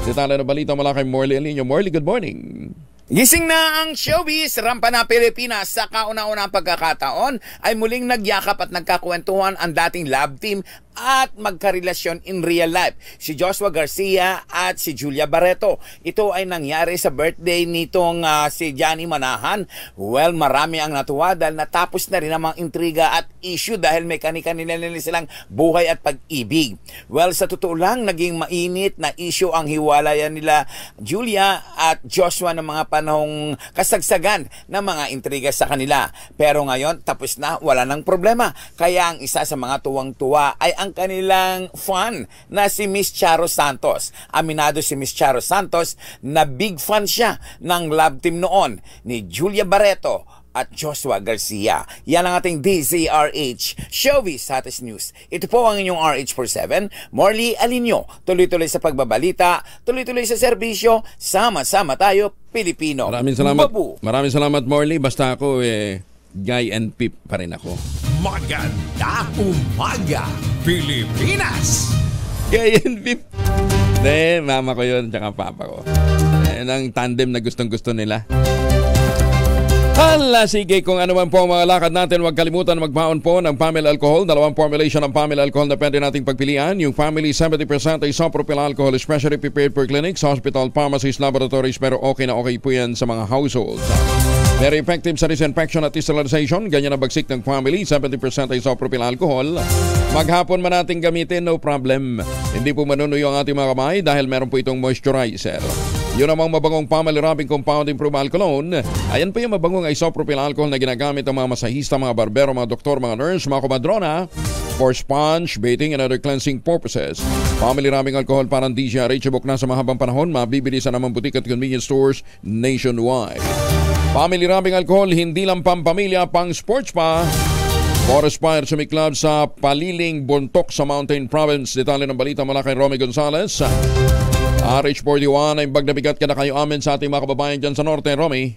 Detalye ng balita mula kay Morley Alinio. Morley, good morning. Gising na ang showbiz, rampa na Pilipinas. Sa kauna-unang pagkakataon ay muling nagyakap at nagkakwentuhan ang dating love team at magkarelasyon in real life, si Joshua Garcia at si Julia Barreto. Ito ay nangyari sa birthday nitong si Johnny Manahan. Well, marami ang natuwa dahil natapos na rin ang mga intriga at issue dahil may kani-kanila silang buhay at pag-ibig. Well, sa totoo lang, naging mainit na issue ang hiwalayan nila Julia at Joshua ng mga panahong kasagsagan ng mga intriga sa kanila. Pero ngayon, tapos na, wala nang problema. Kaya ang isa sa mga tuwang-tuwa ay ang kanilang fan na si Miss Charo Santos. Aminado si Miss Charo Santos na big fan siya ng love team noon ni Julia Barreto at Joshua Garcia. Yan ang ating DZRH Showbiz Status News. Ito po ang inyong RH47, Morley Alinio. Tuloy-tuloy sa pagbabalita, tuloy-tuloy sa serbisyo, sama-sama tayo, Pilipino. Maraming salamat. Babu. Maraming salamat, Morley. Basta ako Guy and Pip pa rin ako. Maganda umaga, Pilipinas! Guy and Pip. Mama ko yun, tsaka papa ko. Yan ang tandem na gustong-gusto nila. Hala, sige, kung ano man po ang mga lakad natin, huwag kalimutan magbaon po ng Family Alcohol. 2 formulation ng Family Alcohol na pwede nating pagpilian. Yung Family 70% isopropyl alcohol, especially prepared for clinics, hospital, pharmacies, laboratories, pero okay na okay po yan sa mga households. Very effective sa disinfection at sterilization. Ganyan ang bagsik ng Family, 70% isopropyl alcohol. Maghapon man natin gamitin, no problem. Hindi po manunuyo ang ating mga kamay dahil meron po itong moisturizer. Yun namang mabangong Family Rubbing Compound Improved Alcoholone. Ayan po yung mabangong isopropyl alcohol na ginagamit ng mga masahista, mga barbero, mga doktor, mga nurse, mga kumadrona for sponge, bathing, and other cleansing purposes. Family Rubbing Alcohol parang DZRH book na sa mahabang panahon. Mabibili sa namang butik at convenience stores nationwide. Family Rubbing Alcohol, hindi lang pampamilya, pang sports pa. Forest Fire sumiklab sa Paliling, Bontoc sa Mountain Province. Detalye ng balita mula kay Romy Gonzalez. RH41 ay bagnabigat ka na kayo amin sa ating mga kababayan dyan sa Norte. Romy.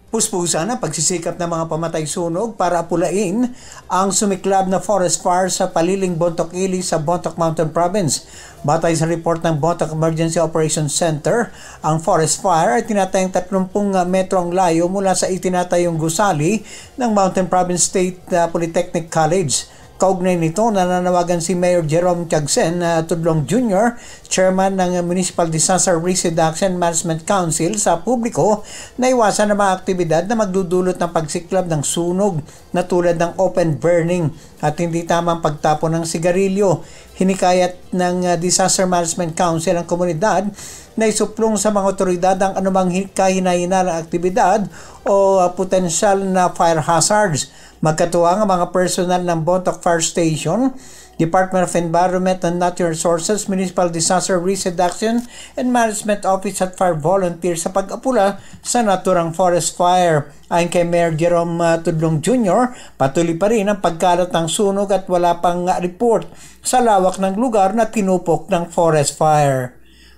Puspusan ang pagsisikap ng mga pamatay sunog para apulain ang sumiklab na forest fire sa Paliling, Bontoc Ili sa Bontoc Mountain Province. Batay sa report ng Bontoc Emergency Operations Center, ang forest fire ay tinatayang 30 metro ang layo mula sa itinatayong gusali ng Mountain Province State Polytechnic College. Kaugnay nito, nananawagan si Mayor Jerome Tiagsen Tudlong Jr., Chairman ng Municipal Disaster Risk Reduction Management Council sa publiko na iwasan ang mga aktibidad na magdudulot ng pagsiklab ng sunog na tulad ng open burning at hindi tamang pagtapon ng sigarilyo. Hinikayat ng Disaster Management Council ang komunidad na isuplong sa mga otoridad ang anumang kahina-hinalang aktibidad o potensyal na fire hazards. Magkatuwang ang mga personal ng Bontoc Fire Station, Department of Environment and Natural Resources, Municipal Disaster Risk Reduction and Management Office at Fire Volunteers sa pag-apula sa naturang forest fire. Ayon kay Mayor Jerome Tudlong Jr., patuloy pa rin ang pagkalat ng sunog at wala pang report sa lawak ng lugar na tinupok ng forest fire.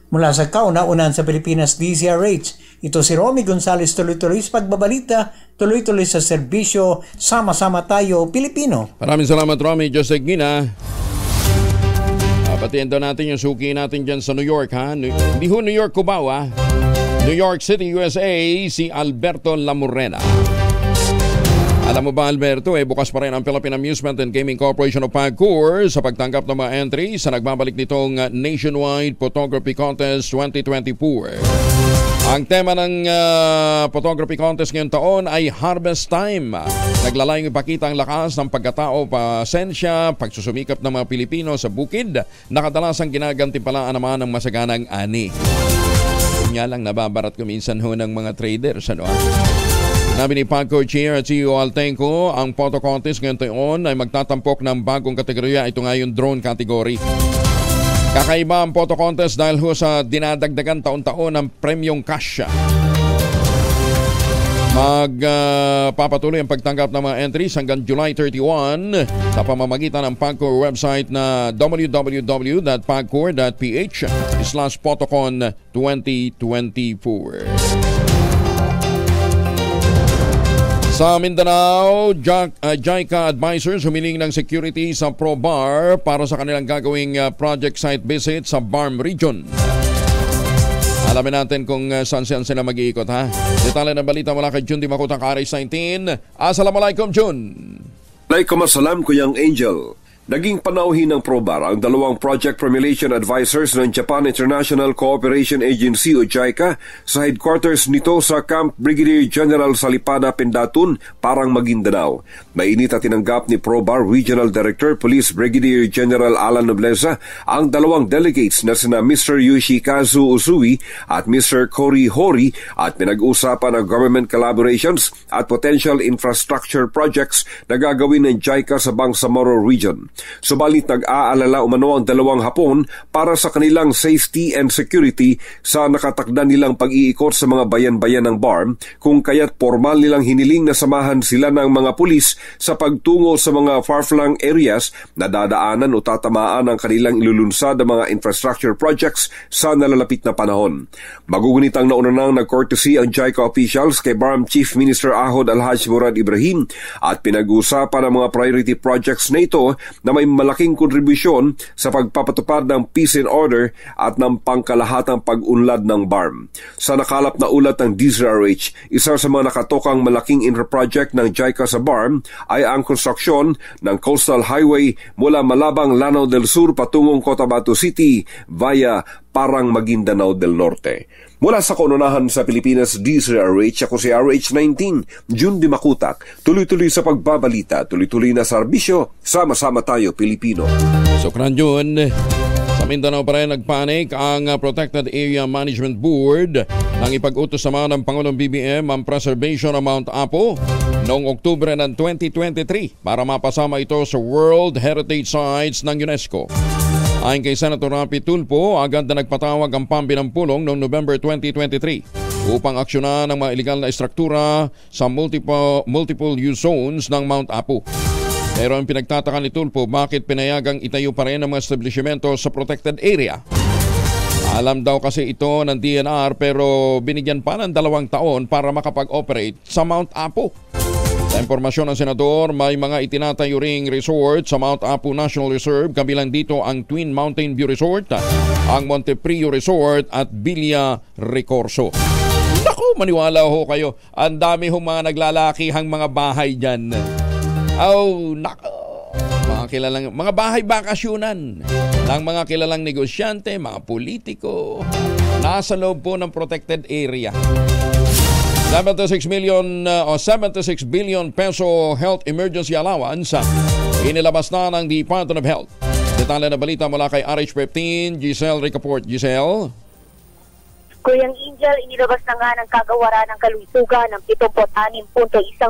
Mula sa kauna-unan sa Pilipinas, DZRH, ito si Romy Gonzales, tuloy-tuloy sa pagbabalita, tuloy-tuloy sa serbisyo, sama-sama tayo, Pilipino. Maraming salamat, Romy. Joseph Gina. Patiendo natin yung suki natin dyan sa New York, ha? Hindi ho New York, Cubao, ha? New York City, USA, si Alberto Lamurena. Alam mo ba, Alberto, bukas pa rin ang Philippine Amusement and Gaming Corporation of PAGCOR sa pagtanggap ng mga entry sa nagbabalik nitong Nationwide Photography Contest 2024. Ang tema ng photography contest ngayong taon ay Harvest Time. Naglalayong ipakita ang lakas ng pagkatao, pasensya, pagsusumikap ng mga Pilipino sa bukid na kadalasang ginagantimpalaan naman ng masaganang ani. Nga lang nababarat ko minsan ho ng mga traders, ano? Nabi ni PAGCOR Chair at CEO Altenco, ang photo contest ngayon taon ay magtatampok ng bagong kategorya. Ito nga yung drone category. Kakaiba ang photo contest dahil ho sa dinadagdagan taon-taon ng premyong cash. Magpapatuloy ang pagtanggap ng mga entries hanggang July 31 sa pamamagitan ng PAGCOR website na www.pagcor.ph/photocon 2024. Sa Mindanao, JICA advisors humiling ng security sa ProBar para sa kanilang gagawing project site visit sa BARM region. Alamin natin kung saan sila mag-iikot, ha? Detalye ng balita mula kay Jun Di Makutang RS19. Assalamualaikum, Jun. Waalaikumsalam, Kuyang Angel. Naging panauhin ng ProBar ang dalawang project formulation advisors ng Japan International Cooperation Agency o JICA sa headquarters nito sa Camp Brigadier General Salipada, Pendatun, Parang, Maguindanao. Mainit at tinanggap ni ProBar Regional Director Police Brigadier General Alan Nobleza ang dalawang delegates na sina Mr. Yoshikazu Usui at Mr. Cory Hori at pinag-usapan ang government collaborations at potential infrastructure projects na gagawin ng JICA sa Bangsamoro Region. Subalit nag-aalala umano ang dalawang Hapon para sa kanilang safety and security sa nakatakda nilang pag-iikot sa mga bayan-bayan ng BARM, kung kaya't formal nilang hiniling na samahan sila ng mga pulis sa pagtungo sa mga far-flung areas na dadaanan o tatamaan ang kanilang ilulunsad ng mga infrastructure projects sa nalalapit na panahon. Magugunit ang naunang nag-courtesy ang JICA officials kay BARM Chief Minister Ahod Alhaj Murad Ibrahim at pinag-uusapan ang mga priority projects na ito na may malaking kontribusyon sa pagpapatupad ng peace and order at ng pangkalahatang pag-unlad ng BARM. Sa nakalap na ulat ng DZRH, isa sa mga nakatokang malaking infra-project ng JICA sa BARM ay ang konstruksyon ng coastal highway mula Malabang, Lanao del Sur patungong Cotabato City via Parang, Maguindanao del Norte. Mula sa kaunahan sa Pilipinas, DZRH, ako si RH19, Jun Di Makutak. Tuloy-tuloy sa pagbabalita, tuloy-tuloy na serbisyo, sama-sama tayo, Pilipino. Sokran Jun. Sa Mindanao pa rin nagpanik ang Protected Area Management Board nang ipag-utos naman ng Pangulong BBM ang preservation ng Mount Apo noong Oktubre ng 2023 para mapasama ito sa World Heritage Sites ng UNESCO. Ayon kay Senator Rapi Tulfo, agad na nagpatawag ang Pambinampulong noong November 2023 upang aksyonan ang mga iligal na estruktura sa multiple use zones ng Mount Apo. Pero ang pinagtataka ni Tulfo, bakit pinayagang itayo pa rin ang mga establishmento sa protected area? Alam daw kasi ito ng DNR pero binigyan pa ng 2 taon para makapag-operate sa Mount Apo. Sa impormasyon ng Senador, may mga itinatayo ring resort sa Mount Apo National Reserve, kabilang dito ang Twin Mountain View Resort, ang Monteprio Resort at Villa Recorso. Naku, maniwala ho kayo, ang dami hong mga naglalakihang mga bahay dyan. Oh, naku, mga bahay bakasyunan ng mga kilalang negosyante, mga politiko, nasa loob po ng protected area. 76 billion peso health emergency allowance inilabas na ng Department of Health. Detalye na balita mula kay RH15, Giselle Ricaport. Giselle? Kuyang Angel, inilabas na nga ng kagawaran ng kalusugan ng 76.1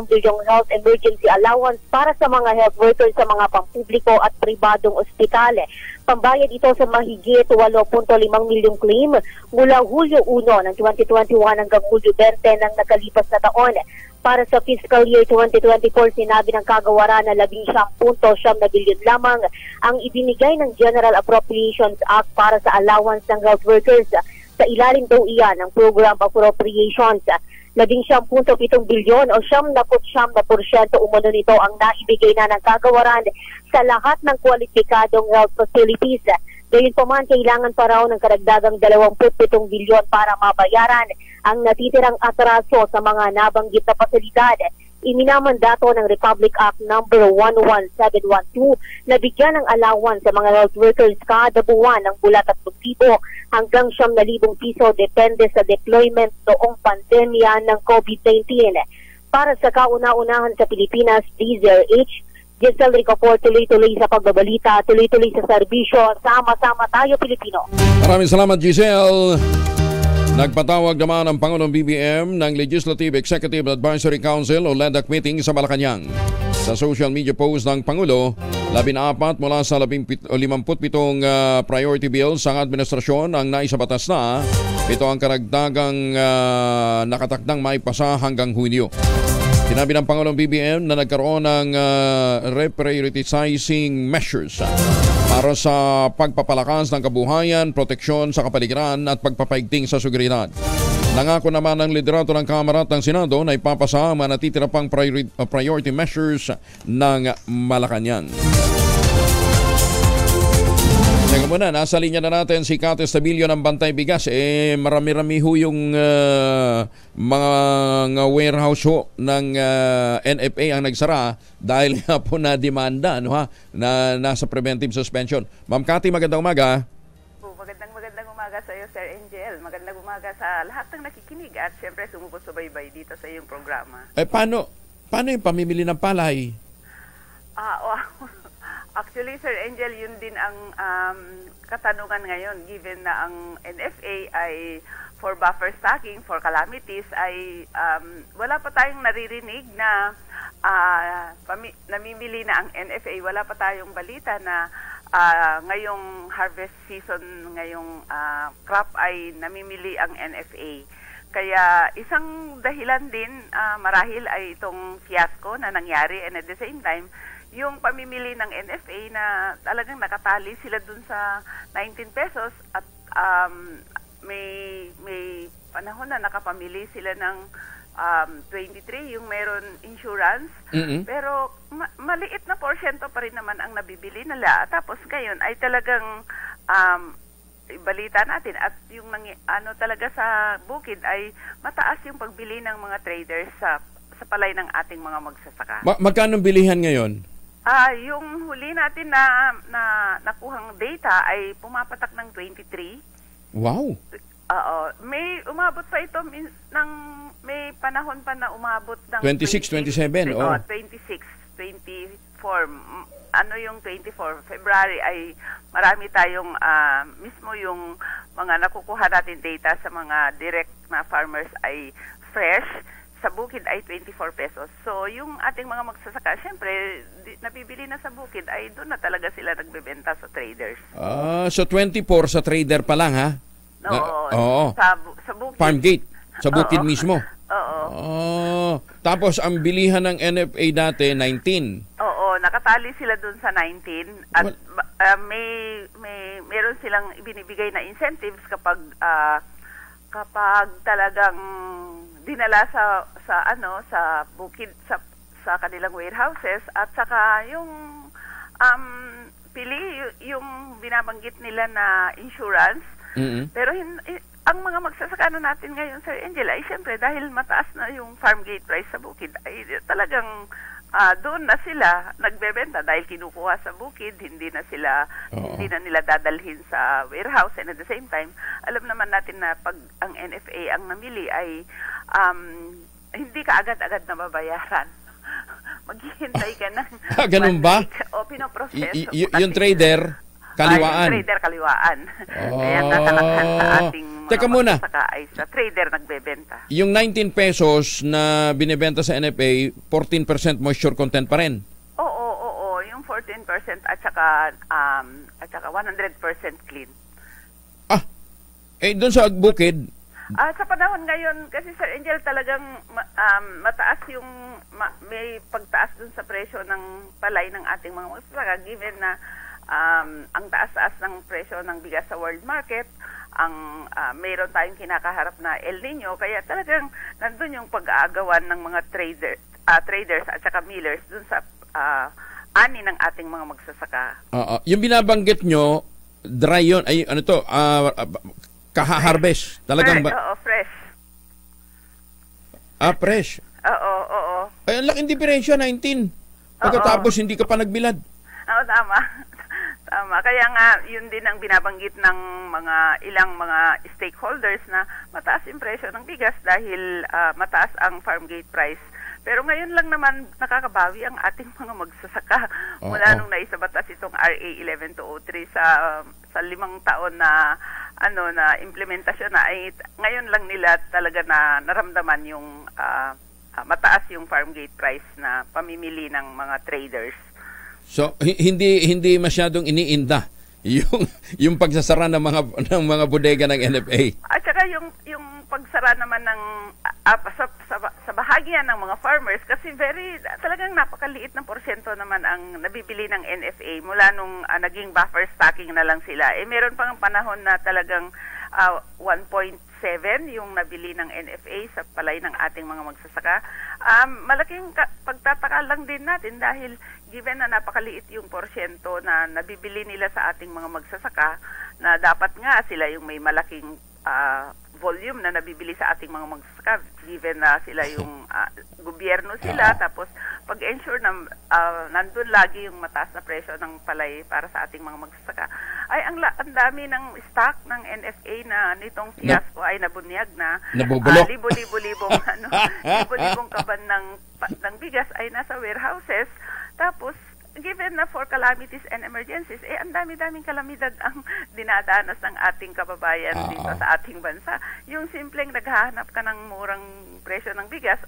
bilyong health emergency allowance para sa mga health workers sa mga pampubliko at pribadong ospitale. Pambayad ito sa mahigit 8.5 milyong claim mula Hulyo 1 ng 2021 hanggang Hulyo 20 ng nakalipas na taon. Para sa fiscal year 2024, sinabi ng kagawaran na 11.9 bilyon lamang ang ibinigay ng General Appropriations Act para sa allowance ng health workers. sa ilalim daw iyan ng Program Appropriations. Naging 10.7 bilyon o 79% umano nito ang naibigay na ng kagawaran sa lahat ng kwalipikadong health facilities. Gayunpaman, kailangan pa raw ng karagdagang 27 bilyon para mabayaran ang natitirang atraso sa mga nabanggit na pasilidad. Iminamandato ng Republic Act No. 11712 na bigyan ng allowance sa mga health workers kada buwan ng mula 3,000 hanggang 9,000 piso depende sa deployment noong pandemya ng COVID-19. Para sa kauna-unahan sa Pilipinas, DZRH, Giselle Ricopor, tuloy-tuloy sa pagbabalita, tuloy-tuloy sa serbisyo, sama-sama tayo Pilipino. Maraming salamat, Giselle. Nagpatawag naman ang Pangulong BBM ng Legislative Executive Advisory Council o LEDAC meeting sa Malacanang. Sa social media post ng Pangulo, 14 mula sa 57 priority bills ang administrasyon ang naisabatas na. Ito ang karagdagang nakatakdang maipasa hanggang Hunyo. Sinabi ng Pangulong BBM na nagkaroon ng reprioritizing measures para sa pagpapalakas ng kabuhayan, proteksyon sa kapaligiran at pagpapaigting sa seguridad. Nangako naman ng liderato ng Kamara at ng Senado na ipapasa ang mga natitira pang priority measures ng Malacanang. Teka muna, nasa linya na natin si Kate Estabilio ng Bantay Bigas. Marami-rami ho yung mga warehouse ho ng NFA ang nagsara dahil nga po na demanda na nasa preventive suspension. Ma'am Kate, magandang umaga. Magandang umaga sa iyo, Sir Angel. Magandang umaga sa lahat ng nakikinig at siyempre sumusubaybay dito sa iyong programa. Paano yung pamimili ng palay? Actually, Sir Angel, yun din ang katanungan ngayon given na ang NFA ay for buffer stocking, for calamities, ay wala pa tayong naririnig na namimili na ang NFA. Wala pa tayong balita na ngayong harvest season, ngayong crop ay namimili ang NFA. Kaya isang dahilan din marahil ay itong fiasco na nangyari, and at the same time, yung pamimili ng NFA na talagang nakatali sila dun sa 19 pesos at may panahon na nakapamili sila ng 23 yung meron insurance. Pero maliit na porsyento pa rin naman ang nabibili nila. Tapos ngayon ay talagang balita natin at yung talaga sa bukid ay mataas yung pagbili ng mga traders sa palay ng ating mga magsasaka. Magkano bilihan ngayon? Yung huli natin na nakuhang data ay pumapatak ng 23. Wow. May umabot pa ito may panahon pa na umabot ng 26, 27. 26, 24. Ano yung 24? February ay marami tayong mismo yung mga nakukuha natin data sa mga direct na farmers ay fresh. Sa bukid ay 24 pesos. So, yung ating mga magsasaka, syempre, nabibili na sa bukid, ay doon na talaga sila nagbebenta sa traders. So 24 sa trader pa lang, ha? Oo. Sa bukid. Farm gate. Sa bukid mismo. Oo. Tapos, ang bilihan ng NFA dati, 19. Oo, nakatali sila doon sa 19. At meron silang ibinibigay na incentives kapag talagang dinala sa bukid sa kanilang warehouses at saka yung yung binabanggit nila na insurance. Pero ang mga magsasaka natin ngayon, Sir Angel, ay siyempre dahil mataas na yung farm gate price sa bukid ay talagang doon na sila nagbebenta dahil kinukuha sa bukid, hindi na nila dadalhin sa warehouse, and at the same time alam naman natin na pag ang NFA ang namili ay hindi ka agad-agad na mabayaran. Maghihintay ka ng ganun ba? O pinoproseso. Yung trader kaliwaan. Yung trader kaliwaan. Kaya tatalakhan sa ating Teka muna. Ay sa trader nagbebenta. Yung 19 pesos na binebenta sa NFA, 14% moisture content pa rin. Oo. Yung 14% at saka 100% clean. Doon sa bukid? Sa panahon ngayon, kasi Sir Angel, talagang mataas yung may pagtaas dun sa presyo ng palay ng ating mga magsasaka, given na ang taas-taas ng presyo ng bigas sa world market, ang mayroon tayong kinakaharap na El Nino, kaya talagang nandun yung pag-aagawan ng mga traders at saka millers dun sa ani ng ating mga magsasaka. Yung binabanggit nyo, dry yun, ay ano to, kaha-harvest. Talagang ba? Oo, fresh. Fresh. Oo. Ay, ang laking diferensya, 19. Pagkatapos, hindi ka pa nagbilad. Oo, tama. Tama. Kaya nga, yun din ang binabanggit ng ilang mga stakeholders na mataas yung presyo ng bigas dahil mataas ang farm gate price. Pero ngayon lang naman nakakabawi ang ating mga magsasaka mula nung naisabatas itong RA 11203 sa 5 taon na na implementasyon na ay ngayon lang nila talaga na naramdaman yung mataas yung farm gate price na pamimili ng mga traders. So hindi masyadong iniinda yung pagsasara ng mga bodega ng NFA. At saka yung pagsara naman ng sa bahagian ng mga farmers kasi talagang napakaliit ng porsyento naman ang nabibili ng NFA mula nung naging buffer stocking na lang sila. Meron pang panahon na talagang 1.7 yung nabili ng NFA sa palay ng ating mga magsasaka. Malaking pagtataka lang din natin dahil given na napakaliit yung porsyento na nabibili nila sa ating mga magsasaka, na dapat nga sila yung may malaking volume na nabibili sa ating mga magsasaka, given na sila yung gobyerno sila, tapos pag-ensure na nandun lagi yung mataas na presyo ng palay para sa ating mga magsasaka, ay ang dami ng stock ng NFA na nitong fiasco ay nabunyag na. Nabubulok. Libo-libong kaban ng bigas ay nasa warehouses. Tapos, given na for calamities and emergencies, ang dami-daming kalamidad ang dinadanas ng ating kababayan dito sa ating bansa. Yung simpleng naghahanap ka ng murang presyo ng bigas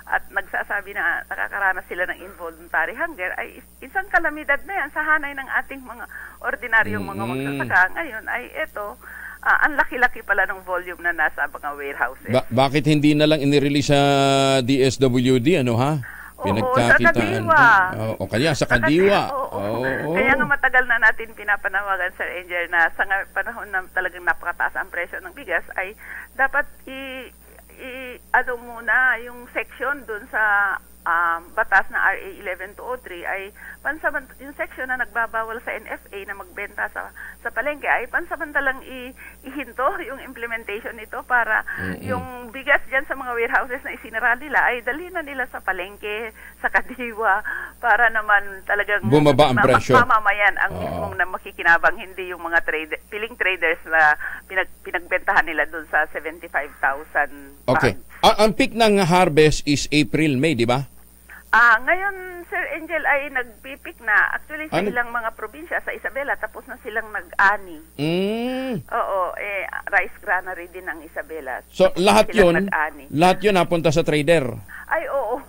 at nagsasabi na nakakaranas sila ng involuntary hunger, ay isang kalamidad na yan sa hanay ng ating mga ordinaryong mga magsasaka. Ngayon ay ang laki-laki pala ng volume na nasa mga warehouses. Bakit hindi na lang inirelease sa DSWD, Pinagkakitaan. O kaya sa Kadiwa. Kaya nga matagal na natin pinapanawagan, Sir Angel, na sa panahon na talagang napakataas ang presyo ng bigas, ay dapat muna yung section dun sa batas na RA 11203 ay yung section na nagbabawal sa NFA na magbenta sa palengke ay pansamantalang ihinto yung implementation nito para yung bigas dyan sa mga warehouses na isinara nila ay dalhin na nila sa palengke, sa Kadiwa, para naman talagang bumaba ang presyo. Mamamayan ang mismong na makikinabang, hindi yung mga piling traders na pinagbentahan nila doon sa 75,000 Okay. Ang peak ng harvest is April, May, di ba? Ngayon, Sir Angel, ay nagpipik na. Actually, sa ilang mga probinsya, sa Isabela, tapos na silang nag-ani. Oo, rice granary din ang Isabela. So, lahat yun napunta sa trader? Ay, oo.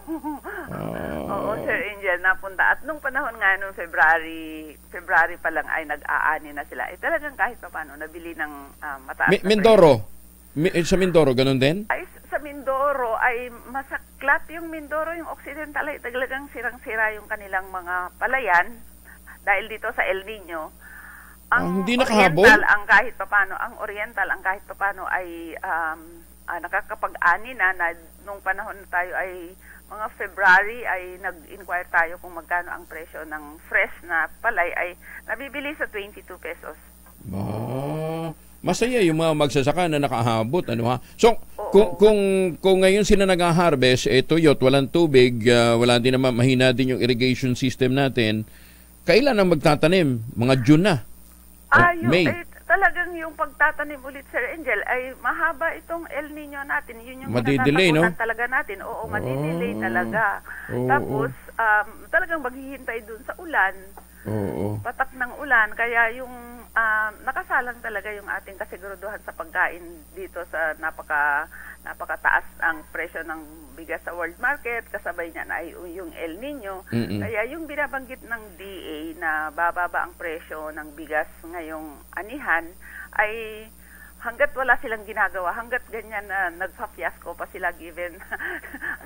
Oo, Sir Angel, napunta. At nung panahon nga, nung February pa lang ay nag-aani na sila. Talagang kahit pa paano, nabili ng mataas na Mindoro? Sa Mindoro, ganun din? Ay, sa Mindoro ay masaklat yung Mindoro, yung Occidental ay talagang sirang-sira yung kanilang mga palayan dahil dito sa El Nino. Ang hindi nakahabol? Ang Oriental ang kahit papano ay nakakapag-ani na nung panahon na tayo ay mga February ay nag-inquire tayo kung magkano ang presyo ng fresh na palay ay nabibili sa 22 pesos. Masaya yung mga magsasaka na nakahabot, So, kung ngayon sila nag-harvest, tuyot, walang tubig, wala din naman, mahina din yung irrigation system natin, kailan ang magtatanim? Mga June na? May? Talagang yung pagtatanim ulit, Sir Angel, ay mahaba itong El Nino natin. Yun yung madidelay, no? Talaga natin. Oo, madidelay talaga. Tapos, talagang maghihintay dun sa ulan. Patak ng ulan. Kaya yung nakasalang talaga yung ating kasiguruduhan sa pagkain dito sa napakataas ang presyo ng bigas sa world market, kasabay niya na ay yung El Nino. Kaya yung binabanggit ng DA na bababa ang presyo ng bigas ngayong anihan ay hanggat wala silang ginagawa, hanggat ganyan na nagpa-fiasco pa sila given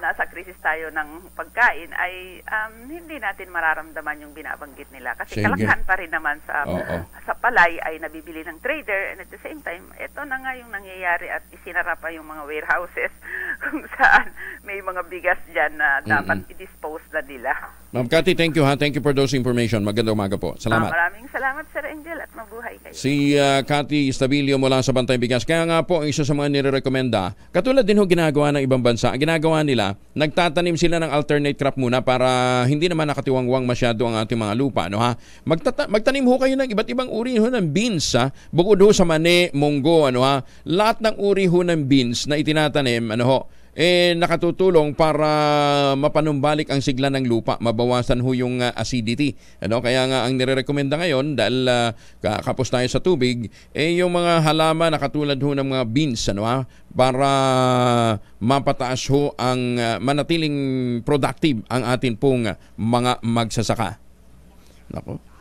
nasa krisis tayo ng pagkain, ay hindi natin mararamdaman yung binabanggit nila. Kasi kalakhan pa rin naman sa palay ay nabibili ng trader, and at the same time, ito na nga yung nangyayari at isinara pa yung mga warehouses kung saan may mga bigas dyan na dapat i-dispose na nila. Ma'am Cathy, thank you ha. Thank you for those information. Magandang umaga po. Salamat. Maraming salamat, Sir Angel, at mabuhay kayo. Si Cathy Estabilio mula sa Bantay Bigas. Kaya nga po, isa sa mga nire-recommenda, katulad din ho ginagawa ng ibang bansa, ang ginagawa nila, nagtatanim sila ng alternate crop muna para hindi naman nakatiwangwang masyado ang ating mga lupa. No, ha? Magtanim ho kayo ng iba't ibang uri ho ng beans. Ha? Bukod ho sa mani, munggo, ano, ha? Lahat ng uri ho ng beans na itinatanim, ano ho, nakatutulong para mapanumbalik ang sigla ng lupa, mabawasan ho yung acidity. Ano? Kaya nga ang nire-recommenda ngayon, dahil kapos tayo sa tubig, yung mga halaman na katulad ho ng mga beans, ano, ha? Para mapataas ho ang manatiling productive ang atin pong mga magsasaka. Nako.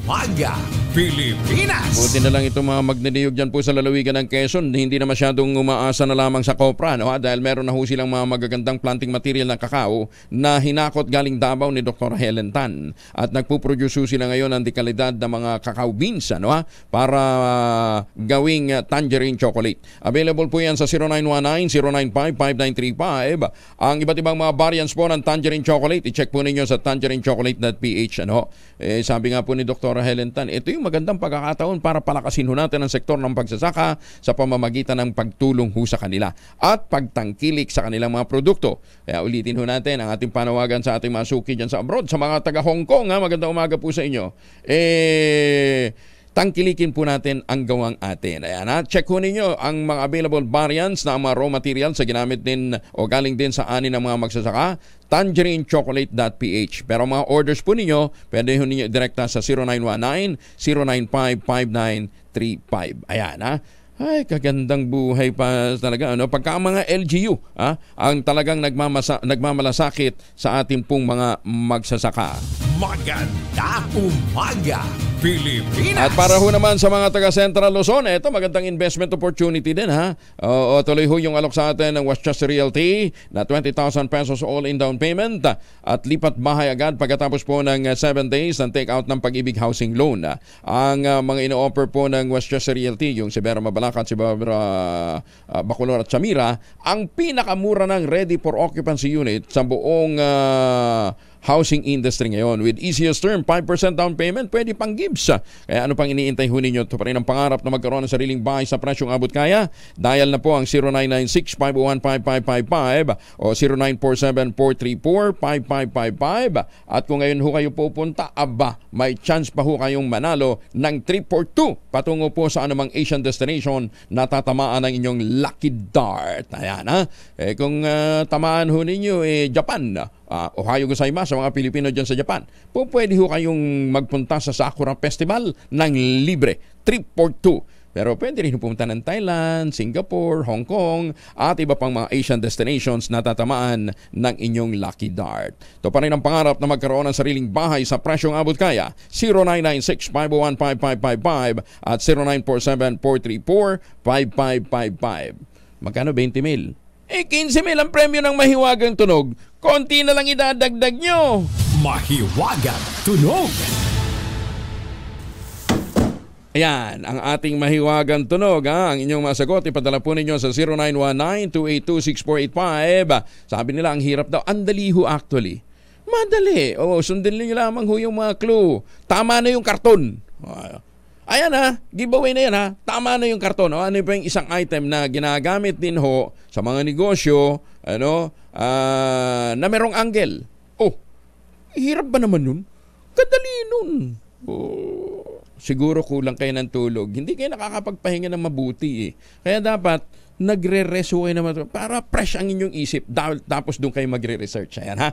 Maga Pilipinas. Buti na lang itong mga magnaniyog dyan po sa lalawigan ng Quezon, hindi na masyadong umaasa na lamang sa kopra, no? Dahil meron na ho silang mga magagandang planting material ng kakao na hinakot galing Davao ni Dr. Helen Tan. At nagpuproduce sila ngayon ng dekalidad na mga cacao beans, ano, ha? Para gawing tangerine chocolate. Available po yan sa 0919-095-5935. Ang iba't ibang mga variants po ng tangerine chocolate, i-check po ninyo sa tangerinechocolate.ph, ano? Sabi nga po ni Dr. Helen Tan, ito yung magandang pagkakataon para palakasin ho natin ang sektor ng pagsasaka sa pamamagitan ng pagtulong ho sa kanila at pagtangkilik sa kanilang mga produkto. Kaya ulitin ho natin ang ating panawagan sa ating mga suki dyan sa abroad, sa mga taga Hong Kong, ha? Magandang umaga po sa inyo. Tangkilikin po natin ang gawang atin. Ayan, ha? Check ho ninyo ang mga available variants na mga raw materials sa ginamit din o galing din sa ani ng mga magsasaka, tangerinechocolate.ph. Pero mga orders po ninyo, pwede ho ninyo direkta sa 0919-095-5935. Ayan, ha? Ay, kagandang buhay pa talaga. Ano? Pagka ang mga LGU, ang talagang nagmamalasakit sa ating pong mga magsasaka. Maganda umaga, Pilipinas! At para ho naman sa mga taga Central Luzon, ito magandang investment opportunity din, ha? O tuloy ho yung alok sa atin ng Westchester Realty na 20,000 pesos all-in down payment at lipat bahay agad pagkatapos po ng 7 days ng take-out ng Pag-ibig Housing Loan. Ang mga ino-offer po ng Westchester Realty, yung si Vera Mabalacat, si Barbara Bacolor at Samira, ang pinakamura ng ready for occupancy unit sa buong housing industry ngayon. With easiest term, 5% down payment, pwede pang gives. Kaya ano pang iniintay ho ninyo? Ito pa rin ang pangarap na magkaroon ng sariling bahay sa presyong abot kaya. Dial na po ang 0996-501-5555 o 0947-434-5555. At kung ngayon ho kayo pupunta, may chance pa ho kayong manalo ng trip for 2 patungo po sa anumang Asian destination na tatamaan ng inyong lucky dart. Ayan, ha? Kung tamaan ho ninyo, Japan, Ohayou gozaimasu sa mga Pilipino dyan sa Japan, pwede ho kayong magpunta sa Sakura Festival ng libre, trip for 2. Pero pwede rin pumunta ng Thailand, Singapore, Hong Kong, at iba pang mga Asian destinations na tatamaan ng inyong lucky dart. Ito pa rin ang pangarap na magkaroon ng sariling bahay sa presyong abot kaya. 0996-501-5555 at 0947-434-5555. Magkano? 20 mil? 15 mil ang premyo ng Mahiwagang Tunog. Konti na lang idadagdag nyo. Mahiwagang Tunog. Ayan, ang ating Mahiwagang Tunog, ha? Ang inyong masagot, ipadala po ninyo sa 0919-282-6485. Sabi nila, ang hirap daw. Andali ho actually. Madali. Sundin niyo lamang ho yung mga clue. Tama na yung karton. Ayan, ha, giveaway na yan, ha. Tama na yung karton. Ano pa yung isang item na ginagamit din ho sa mga negosyo, na merong angle. Hirap ba naman nun? Kadali nun. Siguro kulang kayo ng tulog. Hindi kayo nakakapagpahinga ng mabuti, Kaya dapat nagre-reso kayo naman para fresh ang inyong isip, tapos doon kayo magre-research. Ayan, ha?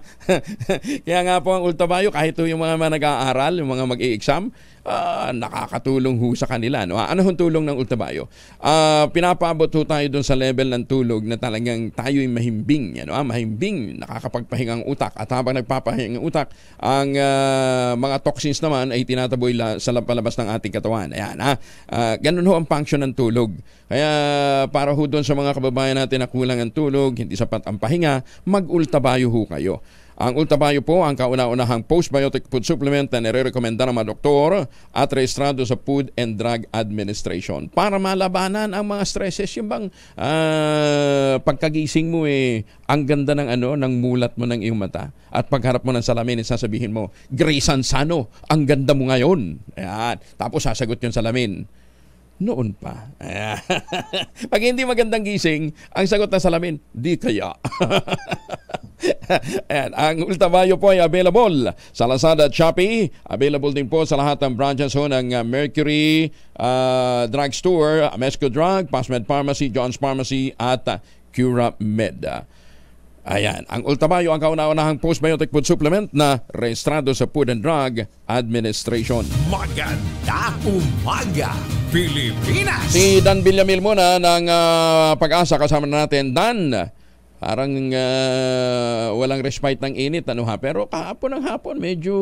Kaya nga po ang Ultrabayo, kahit yung mga nag-aaral, yung mga mag-i-exam, nakakatulong ho sa kanila. No? Ano hong tulong ng Ultrabayo? Pinapaabot ho tayo doon sa level ng tulog na talagang tayo'y mahimbing. Mahimbing, nakakapagpahinga ang utak. At habang nagpapahinga ang utak, ang mga toxins naman ay tinataboy sa palabas ng ating katawan. Ayan, ganun ho ang function ng tulog. Kaya para ho doon sa mga kababayan natin na kulang ang tulog, hindi sapat ang pahinga, mag-Ultrabayo ho kayo. Ang Ultrabayo po ang kauna-unahang postbiotic food supplement na nire-recommenda ng mga doktor at rehistrado sa Food and Drug Administration para malabanan ang mga stresses. Yung bang pagkagising mo ang ganda ng mulat mo ng iyong mata at pagharap mo ng salamin sasabihin mo, Grace Ansano, ang ganda mo ngayon. Ayan. Tapos sasagot yung salamin, noon pa. Pag hindi magandang gising, ang sagot ng salamin, di kaya. Ayan, ang Ultrabayo po ay available sa Lazada at Shopee. Available din po sa lahat ng branches ng Mercury Drugstore, Amesco Drug, Pasmed Pharmacy, John's Pharmacy at Curamed. Ayan, ang Ultrabayo ang kauna-unahang postbiotic food supplement na rehistrado sa Food and Drug Administration. Maganda umaga, Pilipinas! Si Dan Villamil muna ng Pag-asa kasama natin. Dan, parang walang respite ng init, pero kahapon ng hapon medyo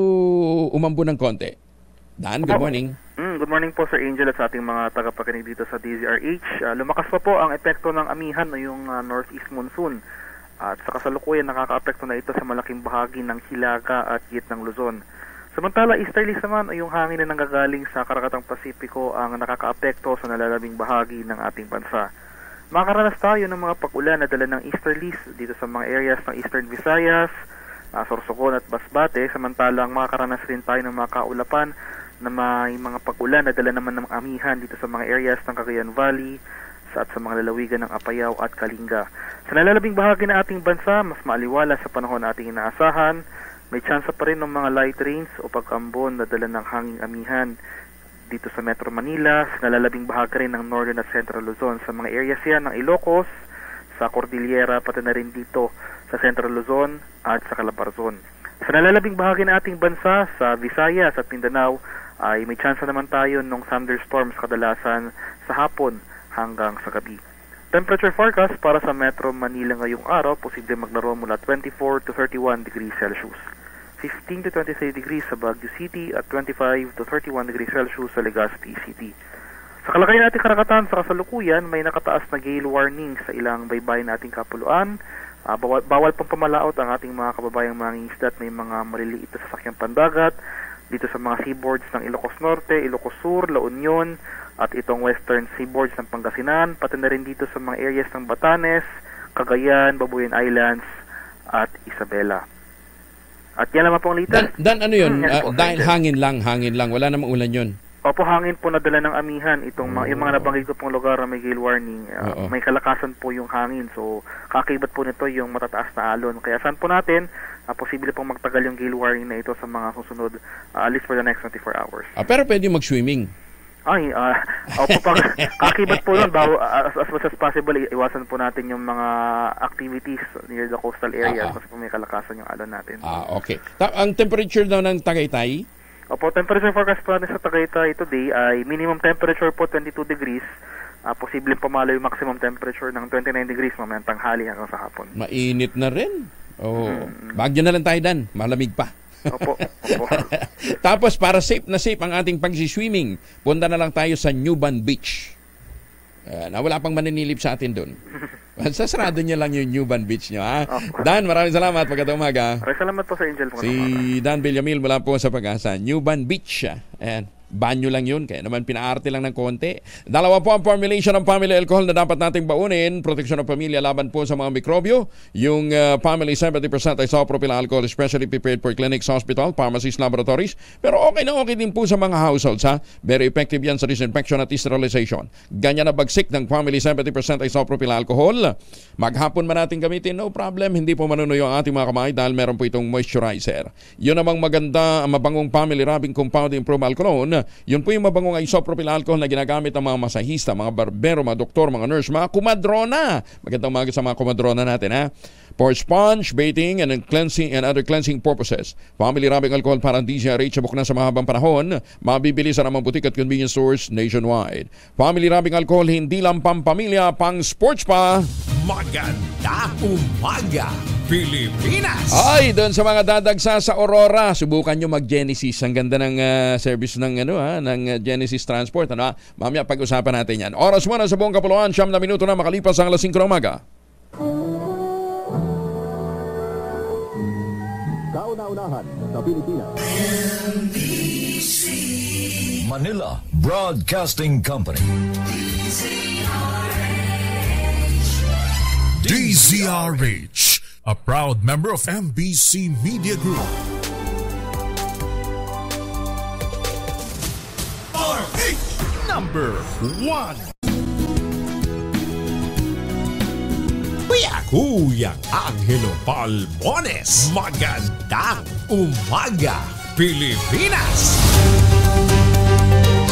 umambo ng konti. Dan, good morning. Good morning po Sir Angel at sa ating mga tagapakinig dito sa DZRH. Lumakas pa po ang epekto ng amihan o yung northeast monsoon. At sa kasalukuyan nakaka-apekto na ito sa malaking bahagi ng Hilaga at gitnang Luzon. Samantala, easterlies naman o yung hangin na nanggagaling sa Karakatang Pasipiko ang nakaka-apekto sa nalalabing bahagi ng ating bansa. Makakaranas tayo ng mga pag-ulan na dala ng easterlies dito sa mga areas ng Eastern Visayas, Sorsogon at Basbate. Samantalang makakaranas rin tayo ng mga kaulapan na may mga pag-ulan na dala naman ng amihan dito sa mga areas ng Cagayan Valley at sa mga lalawigan ng Apayao at Kalinga. Sa nalalabing bahagi ng ating bansa, mas maaliwala sa panahon na ating inaasahan. May tsansa pa rin ng mga light rains o pag-ambon na dala ng hanging amihan dito sa Metro Manila, sa nalalabing bahagi rin ng Northern at Central Luzon. Sa mga areas yan ng Ilocos, sa Cordillera, pati na rin dito sa Central Luzon at sa Calabarzon. Sa nalalabing bahagi ng ating bansa, sa Visayas at Mindanao, ay may tsansa naman tayo ng thunderstorms kadalasan sa hapon hanggang sa gabi. Temperature forecast para sa Metro Manila ngayong araw, posible maglaro mula 24 to 31 degrees Celsius. 15 to 23 degrees sa Baguio City at 25 to 31 degrees Celsius sa Legazpi City. Sa kalagayan nating karagatan sa kasalukuyan, may nakataas na gale warning sa ilang baybayin nating kapuluan. Bawal pang pamalaot ang ating mga kababayang mangingisda at may mga maliliit na sasakyang pandagat dito sa mga seaboards ng Ilocos Norte, Ilocos Sur, La Union at itong western seaboards ng Pangasinan, pati na rin dito sa mga areas ng Batanes, Cagayan, Babuyan Islands at Isabela. At yan naman po ang litas. Dan, ano yun? Dahil hangin lang. Wala namang ulan yun. Opo, hangin po na dala ng amihan. Yung mga nabanggit ko pong lugar na may gale warning, may kalakasan po yung hangin. So, kakibat po nito yung matataas na alon. Kaya saan po natin, posible pong magtagal yung gale warning na ito sa mga susunod, at least for the next 24 hours. Pero pwede mag-swimming. Opo, pag kakibat po nun, as much as possible, iwasan po natin yung mga activities near the coastal areas kasi po may kalakasan yung alon natin. Okay. Ang temperature daw ng Tagaytay? Opo, temperature forecast po natin sa Tagaytay today ay minimum temperature po 22 degrees. Posibleng pumalo yung maximum temperature ng 29 degrees mamayang tanghali hanggang sa hapon. Mainit na rin. Bagyo na lang tayo, Dan. Malamig pa. Opo. Tapos para safe ang ating pagsiswimming, punta na lang tayo sa Newban Beach. Wala pang maninilip sa atin doon. Sasarado niya lang yung Newban Beach nyo, ha? Dan, maraming salamat. Magandang umaga. Maraming salamat po, Sir Angel. Si Dan Villamil mula po sa Pag-asa. Newban Beach. Ayan. Banyo lang yun, kaya naman pinaarte lang ng konti. Dalawa po ang formulation ng family alcohol na dapat nating baunin. Proteksyon ng pamilya laban po sa mga mikrobyo. Yung family 70% isopropyl alcohol, especially prepared for clinics, hospital, pharmacies, laboratories. Pero okay na okay din po sa mga households, ha? Very effective yan sa disinfection at sterilization. Ganyan na bagsik ng family 70% isopropyl alcohol. Maghapon man natin gamitin, no problem. Hindi po manunuyo ang ating mga kamay dahil meron po itong moisturizer. Yun namang maganda, mabangong family rubbing compound improved alcohol. Yun po yung mabangong isopropyl alcohol na ginagamit ng mga masahista, mga barbero, mga doktor, mga nurse, mga kumadrona. Magandang umaga sa mga kumadrona natin, ha? for sponge, baiting, and cleansing and other cleansing purposes. Family rubbing alcohol para DZRH sa bukna sa mahabang panahon. Mabibili sa namang butik at convenience stores nationwide. Family rubbing alcohol, hindi lang pampamilya, pang sports pa. Maganda umaga, Pilipinas! Ay, doon sa mga dadagsa sa Aurora, subukan nyo mag-Genesis. Ang ganda ng service ng ng Genesis Transport. Mamaya pag-usapan natin yan. Oras mo na sa buong kapuluan, 9 na minuto na makalipas ang alas 5 ng umaga. Kauna-unahan sa Pilipinas. NBC Manila Broadcasting Company. DZRH, a proud member of MBC Media Group. RH number 1. Kuya Angelo Palmones. Magandang umaga, Pilipinas!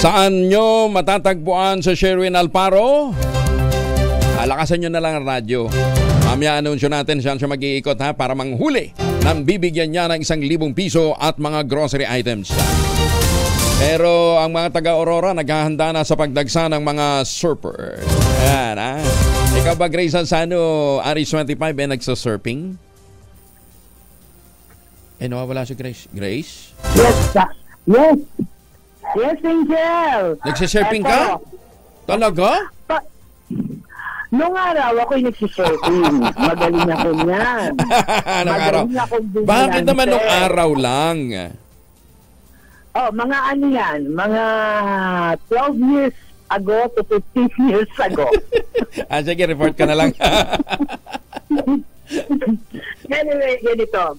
Saan nyo matatagpuan sa Sherwin Alparo? Lakasan nyo na lang ang radyo. Mamaya anunsyo natin saan siya mag-iikot para manghuli nang bibigyan niya ng 1,000 piso at mga grocery items. Pero ang mga taga-Aurora naghahanda na sa pagdagsa ng mga surfer. Ayan Ikaw ba, Grace Ansano, Aris 25 nagsa-surfing? Nawawala si Grace. Grace? Yes. Yes, Angel. Nagsa-surfing ka? Talaga? Noong araw ako'y nagsisurfing. Magaling ako niyan. Magaling akong bumilang. Bakit naman nung araw lang? Mga yan. Mga 12 years ago to 15 years ago. Sige, report ka na lang. Anyway, ganito.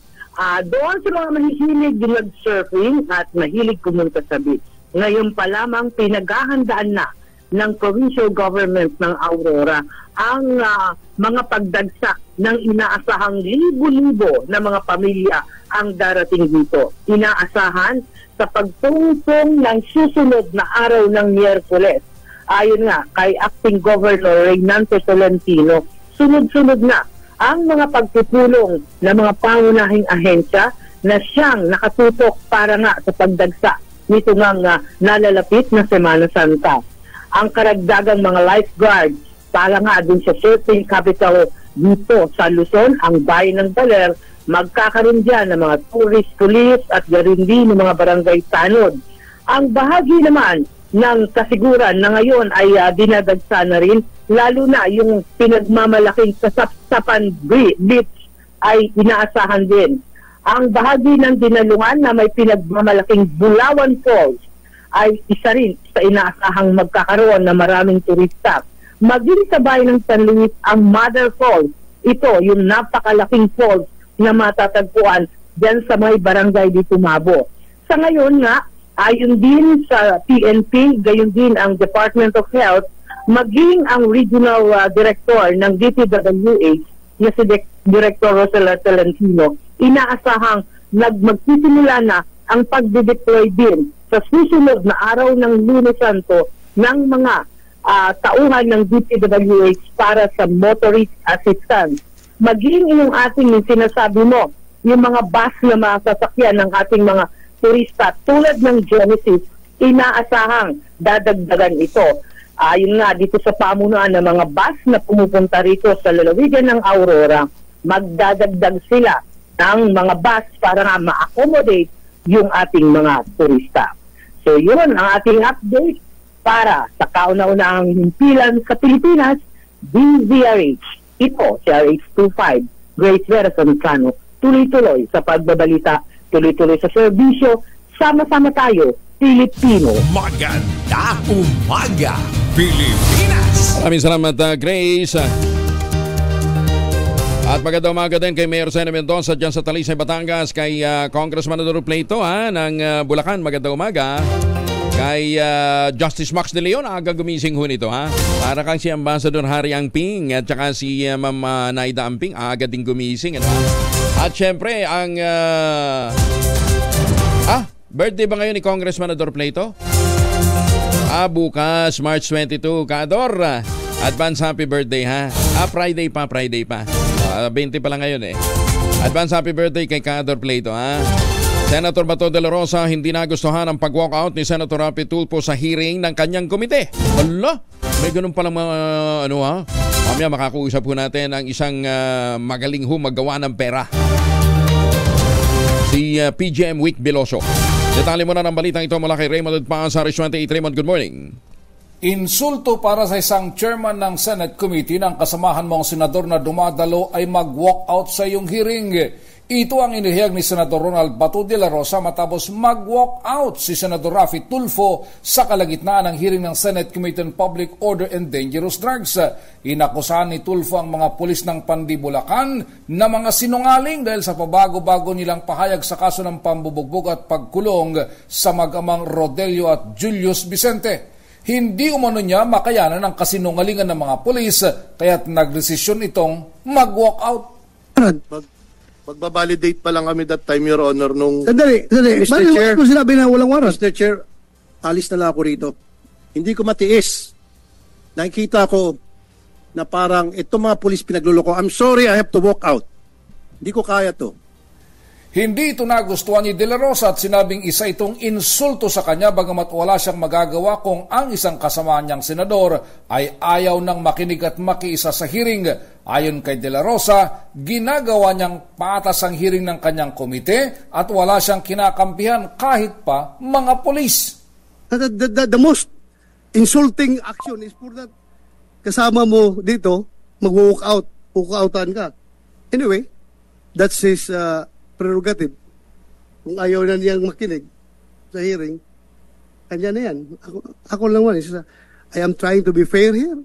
Doon sa mga mahihilig mag-surfing at mahilig pumunta sa beach. Ngayon pa lamang pinaghahandaan na ng provincial government ng Aurora ang mga pagdagsa ng inaasahang libo-libo na mga pamilya ang darating dito. Inaasahan sa pagtungtong ng susunod na araw ng Miyerkules. Ayon nga kay Acting Governor Reynaldo Tolentino, sunod-sunod na ang mga pagtutulong ng mga pangunahing ahensya na siyang nakatutok para nga sa pagdagsa nito ngang nalalapit na Semana Santa. Ang karagdagang mga lifeguards para nga dun sa surfing capital dito sa Luzon, ang bayan ng Baler, magkakaroon dyan ng mga tourist police at garin din ng mga barangay tanod. Ang bahagi naman ng kasiguran na ngayon ay dinadagsa na rin, lalo na yung pinagmamalaking Kasapsapan Beach ay inaasahan din. Ang bahagi ng dinalungan na may pinagmamalaking Bulawan Falls ay isa rin sa inaasahang magkakaroon na maraming turista. Maging sa bayan ng San Luis ang Mother Falls. Ito yung napakalaking falls na matatagpuan dyan sa may barangay di Tumabo. Sa ngayon nga, ayon din sa PNP, gayon din ang Department of Health, maging ang Regional Director ng DPWH na si Director Rosela Tolentino, inaasahang magsisimula na ang pagdideploy din sa susunod na araw ng Lunes Santo ng mga tauhan ng DPWH para sa motorist assistance. Maging yung ating sinasabi mo, yung mga bus na masasakyan ng ating mga turista tulad ng Genesis, inaasahang dadagdagan ito. Yun nga, dito sa pamunuan ng mga bus na pumupunta rito sa lalawigan ng Aurora, magdadagdag sila ng mga bus para nga ma-accommodate yung ating mga turista. So yun ang ating update para sa kauna-unahang himpilan sa Pilipinas, DZRH. Ito si RH25, Grace Vera Santano, tuloy-tuloy sa pagbabalita, tuloy-tuloy sa serbisyo, sama-sama tayo, Pilipino. Maganda umaga, Pilipinas! Maraming salamat, Grace. At magandang umaga din kay Mayor Sena Mendoza dyan sa Talisay, Batangas, kay Congressman Adoro Pleito ng Bulacan, magandang umaga. Kay Justice Max de Leon, aga gumising ho nito Para kang si Ambassador Harry Angping at saka si Ma'am Naida Amping, aga din gumising. At syempre, ang birthday ba ngayon ni Congressman Ador Pleito? Bukas, March 22. Kador, Advance happy birthday ha. Friday pa. 20 pa lang ngayon eh. Advance happy birthday kay Cador Plato ha. Senator Bato de la Rosa hindi nagustuhan ang pag-walkout ni Senator Rapi Tulfo sa hearing ng kanyang komite. Hala, may ganun palang mga Mamaya makakuusap po natin ang isang magaling maggawa ng pera. Si PGM Week Biloso. Detalye mo na ng balitang ito mula kay Raymond Paz sa Aris 28. Raymond, good morning. Insulto para sa isang chairman ng Senate Committee ng kasamahan mong senador na dumadalo ay mag-walkout sa iyong hearing. Ito ang inihayag ni Senador Ronald Bato de la Rosa matapos mag-walkout si Senador Rafi Tulfo sa kalagitnaan ng hearing ng Senate Committee on Public Order and Dangerous Drugs. Inakusahan ni Tulfo ang mga pulis ng Pandibulacan na mga sinungaling dahil sa pabago-bago nilang pahayag sa kaso ng pambubugbog at pagkulong sa mag-amang Rodelio at Julius Vicente. Hindi umano niya makayanan ang kasinungalingan ng mga pulis kaya't nagdesisyon itong mag-walkout. Magbabalidate pa lang kami that time, Your Honor, nung... Sandali. Mr. Chair, kung sinabi na walang warrant? Mr. Chair, alis na lang ako rito. Hindi ko matiis. Nakikita ko na parang itong mga pulis pinagluloko. I'm sorry, I have to walk out. Hindi ko kaya to. Hindi ito nagustuhan ni De La Rosa at sinabing isa itong insulto sa kanya bagamat wala siyang magagawa kung ang isang kasama niyang senador ay ayaw nang makinig at makiisa sa hearing. Ayon kay De La Rosa, ginagawa niyang patas ang hearing ng kanyang komite at wala siyang kinakampihan kahit pa mga polis. The most insulting action is for that kasama mo dito, mag-walk out, walk-outan ka. Anyway, that's his prerogative. Kung ayaw na niyang makinig sa hearing, kanya na yan. Ako lang man. I am trying to be fair here.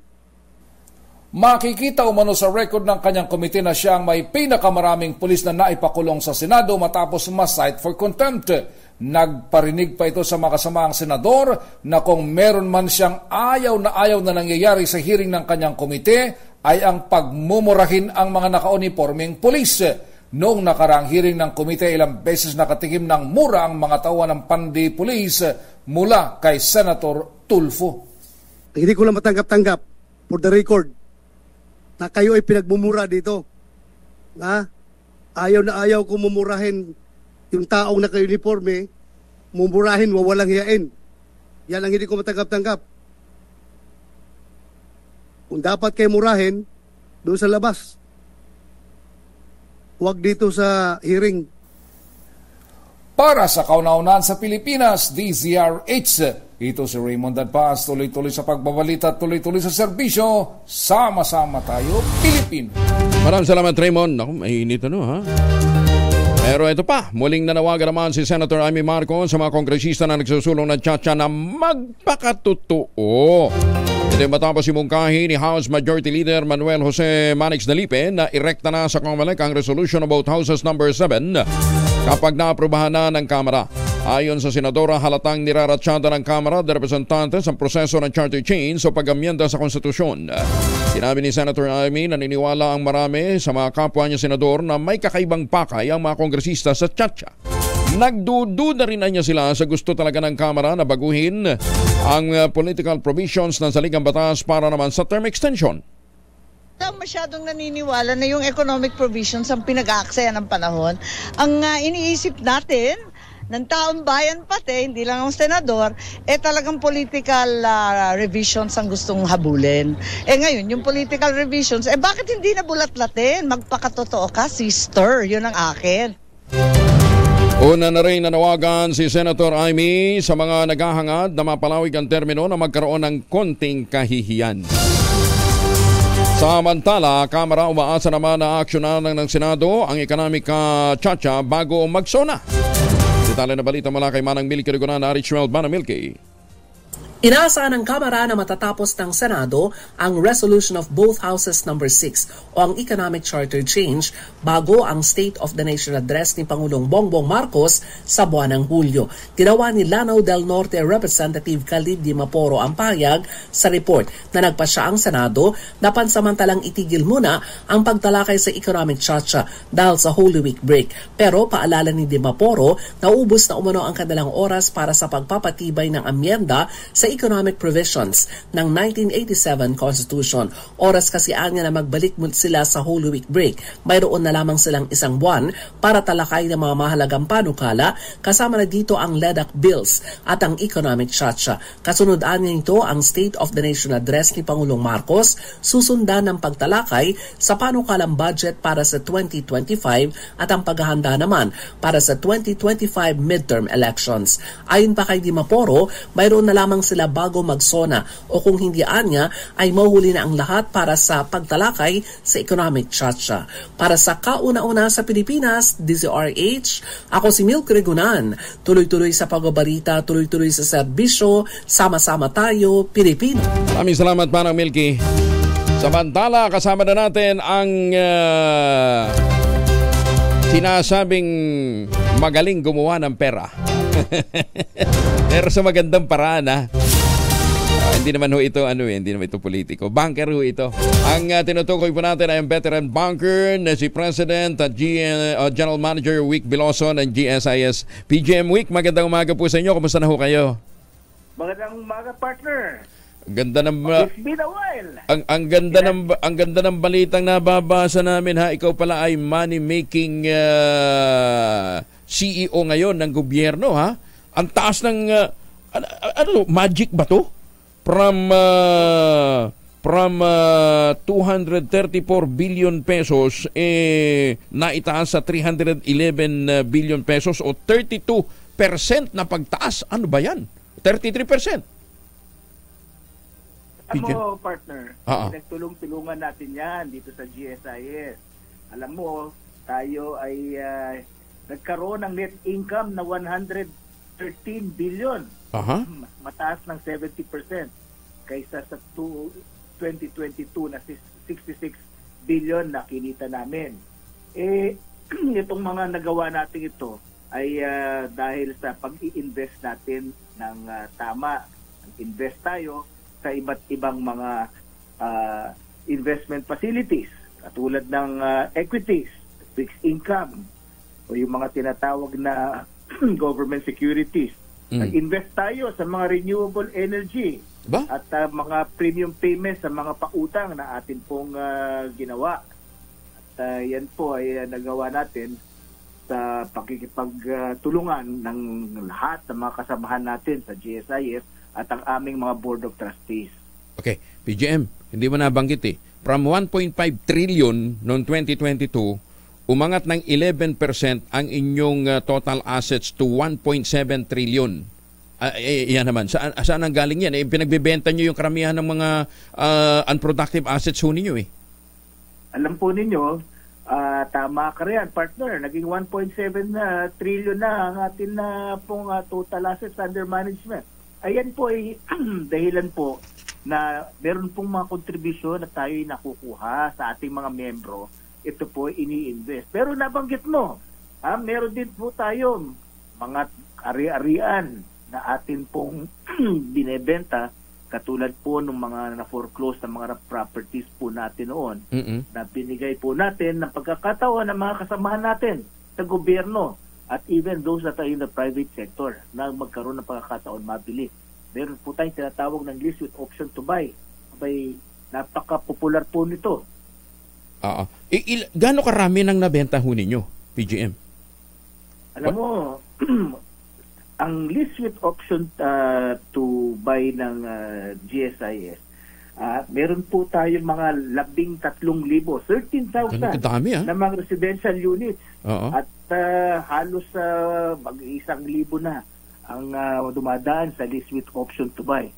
Makikita umano sa record ng kanyang komite na siya ang may pinakamaraming pulis na naipakulong sa Senado matapos ma-cite for contempt. Nagparinig pa ito sa mga kasamaang senador na kung meron man siyang ayaw na nangyayari sa hearing ng kanyang komite ay ang pagmumurahin ang mga nakaunipormeng pulis. Noong nakaraang hearing ng komite, ilang beses nakatikim ng mura ang mga tauhan ng Pandi Police mula kay Senator Tulfo. Hindi ko lang matanggap-tanggap for the record na kayo ay pinagmumura dito. Ayaw na ayaw ko mumurahin yung taong naka-uniforme, mumurahin, wawalang hiyain. Yan ang hindi ko matanggap-tanggap. Kung dapat kayo murahin, doon sa labas. Huwag dito sa hearing. Para sa kauna-unahan sa Pilipinas, DZRH. Ito si Raymond Paz, tuloy-tuloy sa pagbabalita at tuloy-tuloy sa serbisyo. Sama-sama tayo, Pilipino. Maraming salamat, Raymond. Naku, mainit ha? Pero ito pa, muling nanawagan naman si Senator Amy Marcos sa mga kongresista na nagsusulong ng tiyatsa na magpakatotoo. Ito matapos imungkahi ni House Majority Leader Manuel Jose Manix Dalipe na irekta na sa COMELEC ang resolution about Houses number 7 kapag naaprubahan na ng Kamara. Ayon sa Senadora, halatang niraratsyada ng Kamara de Representantes ang proseso ng charter change o pag-amyenda sa konstitusyon. Sinabi ni Senator Amy na naniniwala ang marami sa mga kapwa niya senador na may kakaibang pakay ang mga kongresista sa tiyatsa. Nagdududa rin niya sila sa gusto talaga ng Kamara na baguhin ang political provisions ng saligang batas para naman sa term extension. Masyadong naniniwala na yung economic provisions ang pinag-aaksaya ng panahon. Ang iniisip natin ng taong bayan pati, hindi lang ang senador, talagang political revisions ang gustong habulin. Ngayon, yung political revisions, bakit hindi na bulat-latin? Magpakatotoo ka, sister. Yun ang akin. Una na rin nanawagan si Senator Amy sa mga naghahangad na mapalawig ang termino na magkaroon ng konting kahihiyan. Samantala, Kamara umaasa naman na aksyonan ng Senado ang economic tiyatsa bago magsona. Detalye na balita mula kay Manang Milky Rigonan na Richwell. Manang Milky. Inaasahan ng Kamara na matatapos ng Senado ang resolution of both houses number 6 o ang economic charter change bago ang State of the Nation address ni Pangulong Bongbong Marcos sa buwan ng Hulyo. Tinawa ni Lanao del Norte Representative Khalid Dimaporo ang pahayag sa report na nagpasya ang Senado na pansamantalang itigil muna ang pagtalakay sa economic charter dahil sa Holy Week break. Pero paalala ni Dimaporo na ubos na umano ang kanilang oras para sa pagpapatibay ng amyenda sa economic provisions ng 1987 Constitution. Oras kasi anya na magbalik sila sa Holy Week break. Mayroon na lamang silang isang buwan para talakay ng mga mahalagang panukala, kasama na dito ang LEDAC bills at ang economic chacha. Kasunod anya nito ang State of the Nation Address ni Pangulong Marcos, susundan ng pagtalakay sa panukalang budget para sa 2025 at ang paghahanda naman para sa 2025 midterm elections. Ayon pa kay Dimaporo, mayroon na lamang sila bago magsona o kung hindi anya ay mahuli na ang lahat para sa pagtalakay sa economic chacha. Para sa kauna-una sa Pilipinas, DZRH, ako si Milk Regunan. Tuloy-tuloy sa pagbabalita, tuloy-tuloy sa serbisyo, sama-sama tayo, Pilipino. Maraming salamat, Manang Milky. Samantala, kasama na natin ang sinasabing magaling gumawa ng pera. Pero sa magandang paraan, ha? Hindi naman ho ito, hindi naman ito politiko. Banker ho ito. Ang tinutukoy po natin ay ang veteran banker na si President at General Manager Wick Biloso ng GSIS. PGM Wick, magandang umaga po sa inyo. Kumusta na ho kayo? Magandang umaga, partner. Ganda ng It's been a while. Ang ganda ng balitang nababasa namin, ha. Ikaw pala ay money making CEO ngayon ng gobyerno, ha. Ang taas ng magic ba to? From 234 billion pesos naitaas sa 311 billion pesos o 32% na pagtaas. Ano ba yan? 33%. Mo, partner, nagtulong-tulungan natin yan dito sa GSIS. Alam mo, tayo ay nagkaroon ng net income na 113 billion. Mataas ng 70% kaysa sa 2022 na 66 billion na kinita namin. Itong mga nagawa natin ito ay dahil sa pag-i-invest natin ng tama. Invest tayo sa iba't ibang mga investment facilities katulad ng equities, fixed income o yung mga tinatawag na government securities. Invest tayo sa mga renewable energy at mga premium payments sa mga pautang na atin pong ginawa. At yan po ay nagawa natin sa pakikipagtulungan ng lahat ng mga kasamahan natin sa GSIS at ang aming mga Board of Trustees. Okay, PGM, hindi mo nabanggit eh. From 1.5 trillion noong 2022, umangat ng 11% ang inyong total assets to 1.7 trillion. Yan naman. Saan ang galing yan? Pinagbebenta nyo yung karamihan ng mga unproductive assets ho ninyo eh. Alam po ninyo, tama ka rin, partner. Naging 1.7 trillion na ang atin na pong total assets under management. Ayan po ay dahilan po na meron pong mga kontribusyon na tayo nakukuha sa ating mga membro. Ito po ini-invest. Pero nabanggit mo, meron din po tayo mga ari-arian na atin pong binebenta katulad po ng mga na-foreclose na mga properties po natin noon na binigay po natin ng pagkakataon ng mga kasamahan natin sa gobyerno. At even those that are in the private sector na magkaroon ng pagkakataon mabili. Meron po tayong tinatawag ng lease with option to buy. Napaka-popular po nito. Gaano karami nang nabenta ho ninyo, PGM? Alam mo, ang lease with option to buy ng GSIS, meron po tayo mga 13,000, 13,000 na mga residential units. At halos mag-1,000 na ang dumadaan sa lease with option to buy.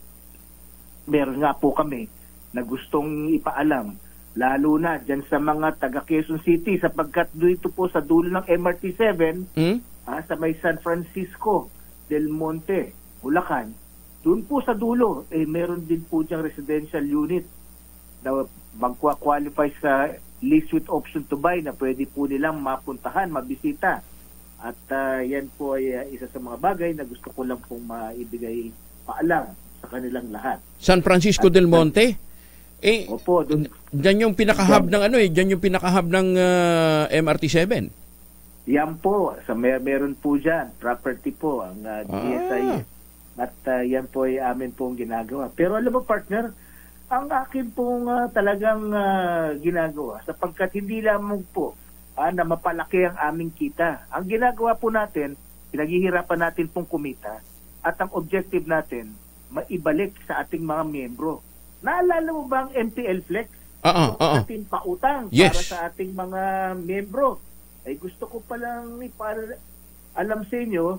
Meron nga po kami na gustong ipaalam, lalo na dyan sa mga taga Quezon City, sapagkat dito po sa dulo ng MRT 7, sa may San Francisco del Monte, Bulacan, doon po sa dulo, meron din po diyang residential unit na magkwa-qualify sa lease with option to buy na pwede po nilang mapuntahan, mabisita. At yan po ay isa sa mga bagay na gusto ko lang pong maibigay paalam sa kanilang lahat. San Francisco del Monte? Opo, diyan yung pinaka-hub ng diyan yung pinaka-hub ng MRT 7. Yan po, meron po diyan, property po ang GSIS. At yan po ay amin pong ginagawa. Pero alam mo partner, ang akin pong talagang ginagawa, sapagkat hindi lamang po na mapalaki ang aming kita. Ang ginagawa po natin, pinaghihirapan natin pong kumita at ang objective natin, maibalik sa ating mga miyembro. Naalala mo ba ang MPL Flex? Ating pautang para sa ating mga miyembro. Ay gusto ko palang alam sa inyo,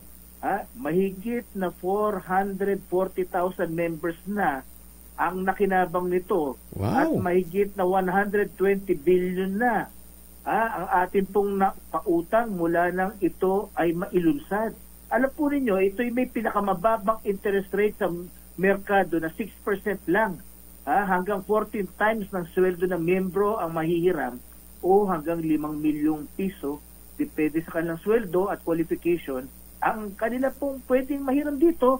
mahigit na 440,000 members na ang nakinabang nito. At mahigit na 120 billion na ang ating pong pautang mula nang ito ay mailunsad. Alam po ninyo, ito ay may pinakamababang interest rate sa merkado na 6% lang. Hanggang 14 times ng sweldo ng miyembro ang mahihiram o hanggang 5 milyong piso, depende sa kanilang sweldo at qualification, ang kanila pong pwedeng mahiram dito.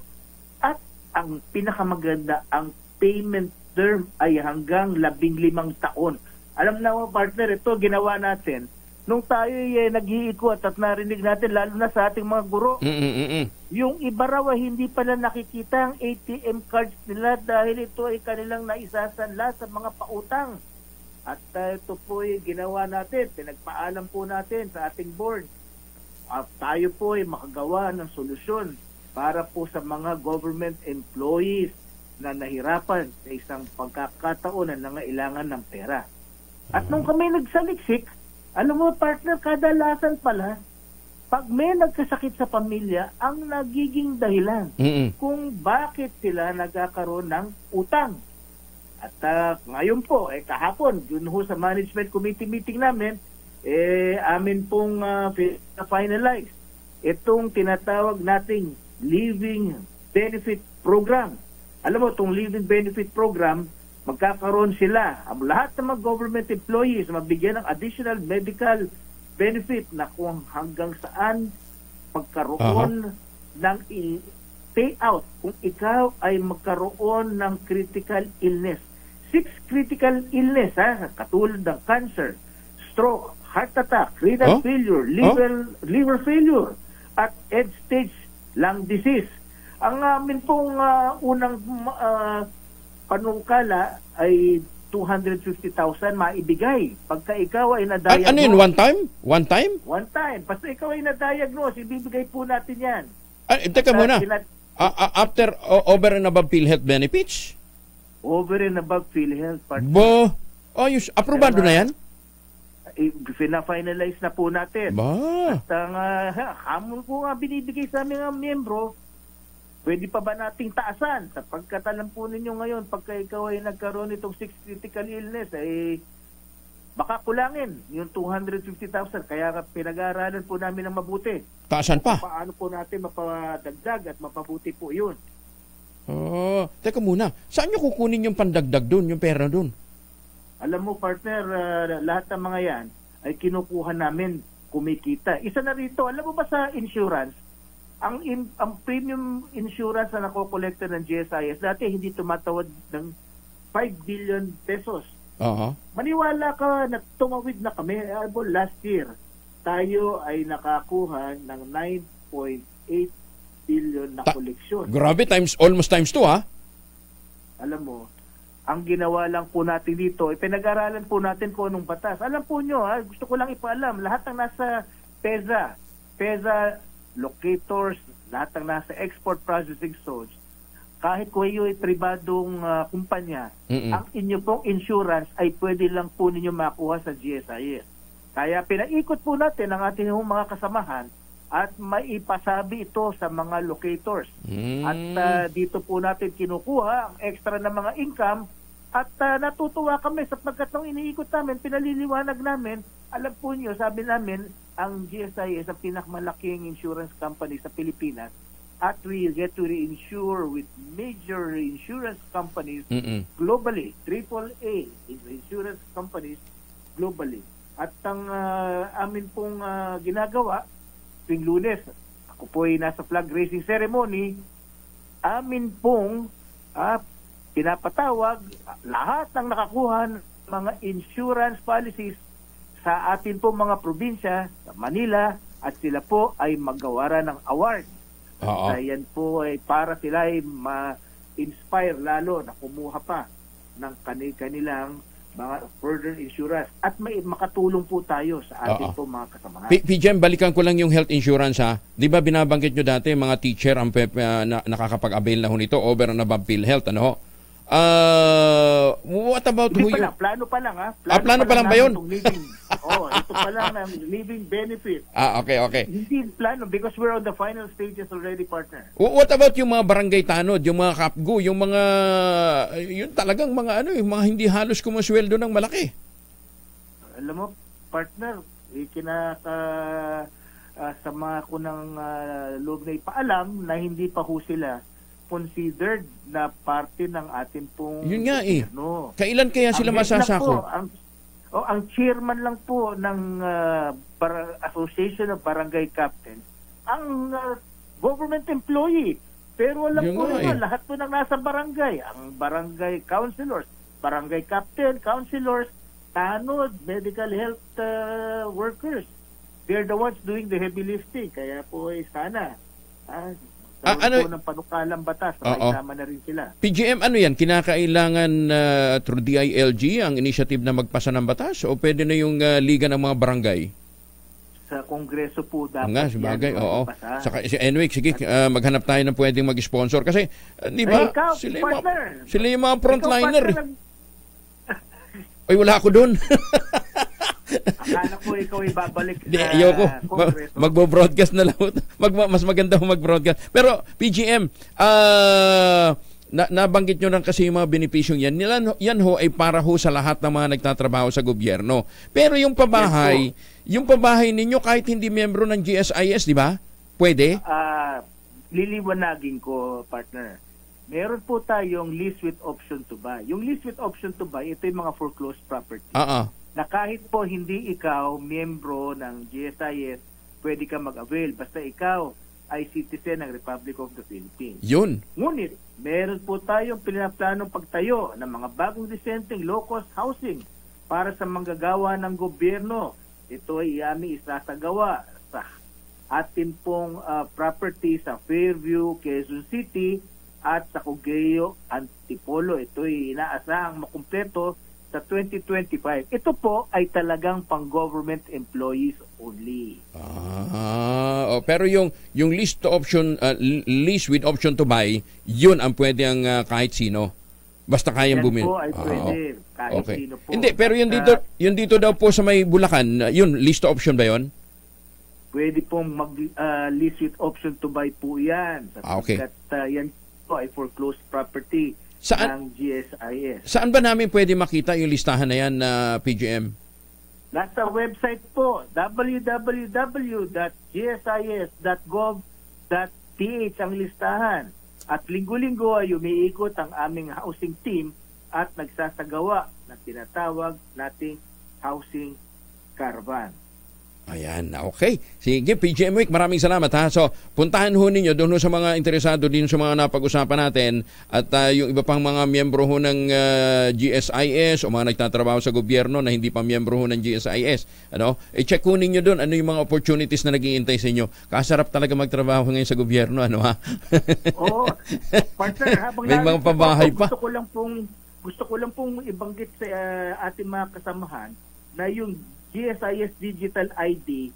At ang pinakamaganda, ang payment term ay hanggang 15 taon. Alam na mo partner, ito ginawa natin nung tayo nag-iikot at narinig natin, lalo na sa ating mga guro. Yung iba raw hindi pala nakikita ang ATM cards nila dahil ito ay kanilang naisasanla sa mga pautang. At ito po ay ginawa natin, pinagpaalam po natin sa ating board. At tayo po ay makagawa ng solusyon para po sa mga government employees na nahirapan sa isang pagkakataon na nangailangan ng pera. At nung kami nagsaliksik, alam mo partner, kadalasan pala, pag may nagkasakit sa pamilya, ang nagiging dahilan kung bakit sila nagkakaroon ng utang. At ngayon po, kahapon, yun ho sa management committee meeting namin, amin pong finalize itong tinatawag nating Living Benefit Program. Alam mo, itong Living Benefit Program, magkakaroon sila, ang lahat ng mga government employees, mabigyan ng additional medical benefit na kung hanggang saan magkaroon ng payout kung ikaw ay magkaroon ng critical illness. 6 critical illness, katulad ng cancer, stroke, heart attack, renal failure, liver failure, at end-stage lung disease. Ang amin pong unang panungkala ay 250,000 maibigay pagka ikaw ay na-diagnose. Ano yun? One time? One time? One time. Basta ikaw ay na-diagnose, ibibigay po natin yan. Teka muna. After over and above PhilHealth benefits? Over and above PhilHealth. Ayos. Aprobado na yan? Pina-finalize na po natin. Ba? At ang hamon ko nga binibigay sa aming miyembro, pwede pa ba nating taasan? Sapagkat alam po ninyo ngayon, pagka ikaw ay nagkaroon itong 6 critical illness, ay baka kulangin yung 250,000. Kaya pinag-aaralan po namin ng mabuti. Taasan pa? Paano po natin mapadagdag at mapabuti po yun. Teka muna, saan nyo kukunin yung pandagdag dun, yung pera dun? Alam mo partner, lahat ng mga yan ay kinukuha namin kumikita. Isa na rito, alam mo ba sa insurance, ang premium insurance na nakokolekta ng GSIS, dati hindi tumatawad ng 5 billion pesos. Maniwala ka na tumawid na kami. Last year, tayo ay nakakuha ng 9.8 billion na koleksyon. Grabe, almost times 2 ha? Alam mo, ang ginawa lang po natin dito, pinag-aralan po natin kung anong batas. Alam po nyo, gusto ko lang ipaalam, lahat ng nasa PEZA locators, lahat ng nasa export processing zones, kahit kung kayo ay pribadong kumpanya, ang inyo pong insurance ay pwede lang po ninyo makuha sa GSIS. Kaya pinaikot po natin ang ating mga kasamahan at maipasabi ito sa mga locators. At dito po natin kinukuha ang extra na mga income at natutuwa kami sapagkat nung iniikot namin, pinaliliwanag namin, alam po nyo, sabi namin, ang GSIS ang pinakamalaking insurance company sa Pilipinas at we get to reinsure with major insurance companies globally, AAA insurance companies globally. At ang amin pong ginagawa, tuwing Lunes, ako po ay nasa flag raising ceremony, amin pong pinapatawag lahat ng nakakuha ng mga insurance policies sa atin pong mga probinsya sa Manila at sila po ay maggawaran ng award. Yan po ay para sila ay ma-inspire lalo na kumuha pa ng kanilang mga further insurance at may makatulong po tayo sa ating po mga kasamahan. PGM, balikan ko lang yung health insurance ha. Di ba binabanggit nyo dati mga teacher ang nakakapag-avail na ho nito over and above PhilHealth, ano? What about who you... Plano pa lang ha. Plano pa lang ba yun? Ito pa lang ang living benefit. Okay. Hindi plano because we're on the final stages already, partner. What about yung mga barangay tanod, yung mga kapgu, yung mga yun talagang mga yung mga hindi halos kumusweldo ng malaki? Alam mo, partner, sama ko ng loob na ipaalam na hindi pa ho sila considered na parte ng ating pong yun nga gobyerno. Kailan kaya sila masasako? Ang chairman lang po ng Association of Barangay Captains ang government employee. Pero alam ko lahat po ng nasa barangay, ang barangay councilors, barangay captain, councilors, tanod, medical health workers. They're the ones doing the heavy lifting. Kaya po sana ng panukalang batas, maisama na rin sila. PGM, ano yan? Kinakailangan through DILG ang initiative na magpasa ng batas o pwede na yung liga ng mga barangay? Sa Kongreso po dapat yan. Anyway, sige, maghanap tayo ng pwedeng mag-sponsor. Kasi, di ba, sila yung mga frontliner. Ay, wala ako dun. Akala ko ikaw ay babalik sa Kongreso. Magbo-broadcast na lang. Mas maganda mag-broadcast. Pero, PGM, nabanggit nyo lang kasi yung mga benepisyong yan. Yan ho ay para ho sa lahat ng mga nagtatrabaho sa gobyerno. Pero yung pabahay ninyo kahit hindi miyembro ng GSIS, di ba? Pwede? Liliwanagin ko, partner. Meron po tayong lease with option to buy. Yung lease with option to buy, ito yung mga foreclosed property. Na kahit po hindi ikaw miyembro ng GSIS, pwede ka mag-avail. Basta ikaw ay citizen ng Republic of the Philippines. Yun. Ngunit, meron po tayong pinaplanong pagtayo ng mga bagong disenteng low-cost housing para sa manggagawa ng gobyerno. Ito ay aming isasagawa sa atin pong property sa Fairview, Quezon City at sa Cogeo, Antipolo. Ito ay inaasahang makumpleto sa 2025. Ito po ay talagang pang-government employees only. Pero yung lease with option to buy, yun ang pwede ang kahit sino. Basta kayang bumili. Yan po ay pwede. Kahit sino po. Hindi, pero yung dito daw po sa may Bulacan, yun, lease to option ba yun? Pwede pong lease with option to buy po yan. Okay. Yan po ay foreclosed property ng GSIS. Saan ba namin pwede makita yung listahan na yan, PGM? Nasa website po, www.gsis.gov.ph ang listahan. At linggo-linggo ay umiikot ang aming housing team at nagsasagawa ng tinatawag nating housing caravan. Ayan, okay. Sige, PGM Week, maraming salamat ha. So, puntahan ho ninyo doon sa mga interesado din sa mga napag-usapan natin at yung iba pang mga miyembro ho ng GSIS o mga nagtatrabaho sa gobyerno na hindi pa miyembro ho ng GSIS. I-check ho ninyo doon ano yung mga opportunities na nag-iintay sa inyo. Kasarap talaga magtrabaho ngayon sa gobyerno, ha? Oo. Partner, habang may mga pabahay pa. Gusto ko lang pong ibanggit sa ating mga kasamahan na yung GSIS Digital ID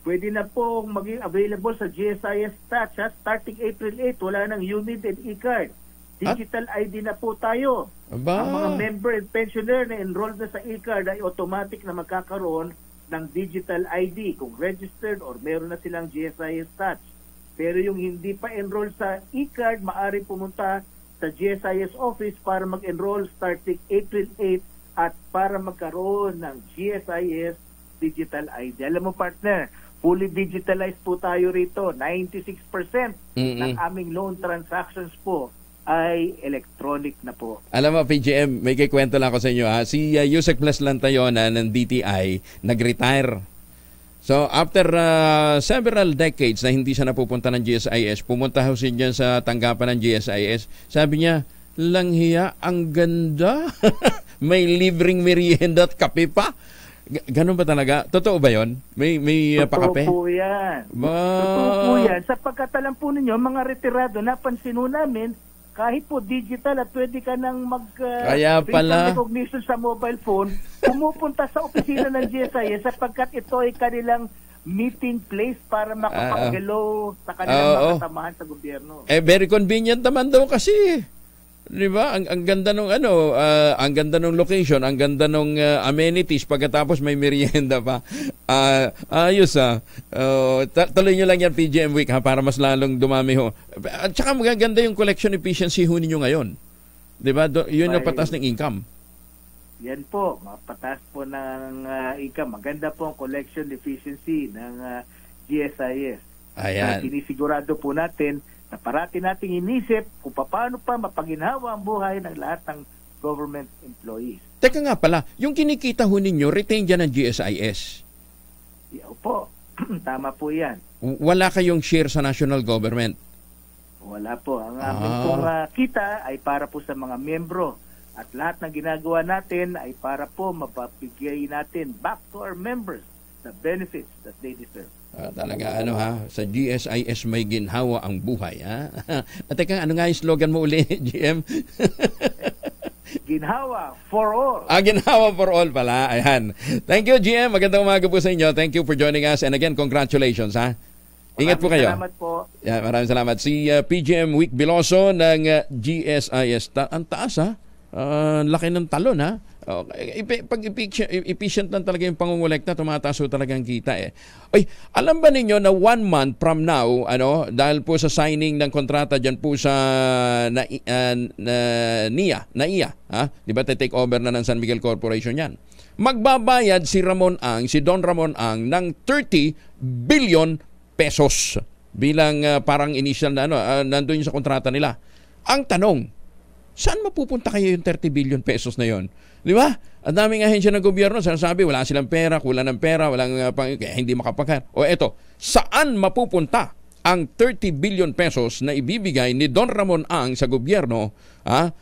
pwede na po maging available sa GSIS Touch starting April 8. Wala nang UNID and e-card. Digital ID na po tayo. Ang mga member and pensioner na enrolled na sa e-card ay automatic na magkakaroon ng digital ID kung registered or meron na silang GSIS Touch. Pero yung hindi pa enroll sa e-card, maaari pumunta sa GSIS office para mag-enroll starting April 8 at para magkaroon ng GSIS Digital ID. Alam mo, partner, fully digitalized po tayo rito. 96% ng aming loan transactions po ay electronic na po. Alam mo, PGM, may kikwento lang ako sa inyo. Si Yusek Plus Lantayona ng DTI nag-retire. So, after several decades na hindi siya napupunta ng GSIS, pumunta ho siya dyan sa tanggapan ng GSIS. Sabi niya, langhiya, ang ganda. May libreng merienda at kape pa. Ganun ba talaga? Totoo ba yon? May pakape? Totoo po yan. Totoo po yan. Sapagkat alam po ninyo, mga retirado, napansin ho namin, kahit po digital at pwede ka nang Kaya pala recognition sa mobile phone, pumupunta sa opisina ng GSIS sapagkat ito ay kanilang meeting place para makapag-hello sa kanilang mga kasamahan sa gobyerno. Very convenient naman daw kasi. 'Di ba? Ang ganda nung ang ganda nung location, ang ganda nung amenities, pagkatapos may merienda pa. Ayos tuloy nyo lang yan PGM Week para mas lalong dumami ho. At saka magaganda yung collection efficiency ho ninyo ngayon. 'Di ba? Yun ang patas ng income. Yan po, mapatas po ng income. Maganda po ang collection efficiency ng GSIS. Ayan. Sinisigurado po natin na parati nating inisip kung paano pa mapaginhawa ang buhay ng lahat ng government employees. Teka nga pala, yung kinikita ho ninyo, retain dyan ng GSIS? Opo, tama po yan. Wala kayong share sa national government? Wala po. Ang aming pong kita ay para po sa mga miyembro. At lahat ng ginagawa natin ay para po mapapigay natin back to our members the benefits that they deserve. Talaga sa GSIS may ginhawa ang buhay At teka, ano nga yung slogan mo uli, GM? Ginhawa for all. Ginhawa for all pala. Ayan. Thank you, GM. Magandang umaga po sa inyo. Thank you for joining us. And again, congratulations Ingat po kayo. Salamat po. Maraming salamat. Si PGM Week Biloso ng GSIS. Ang taas laki ng talon Pag efficient lang talaga yung pangungulekta, tumataas talaga ang kita Ay, alam ba ninyo na 1 month from now, dahil po sa signing ng kontrata dyan po sa NIA, di ba take over na ng San Miguel Corporation yan, magbabayad si Don Ramon Ang ng 30 billion pesos bilang parang initial na nandun sa kontrata nila. Ang tanong, saan mapupunta kayo yung 30 billion pesos na yon? Di ba? Ang daming ahensya ng gobyerno, sinasabi, wala silang pera, kulang ng pera, kaya hindi makapagkar. O eto, saan mapupunta ang 30 billion pesos na ibibigay ni Don Ramon Ang sa gobyerno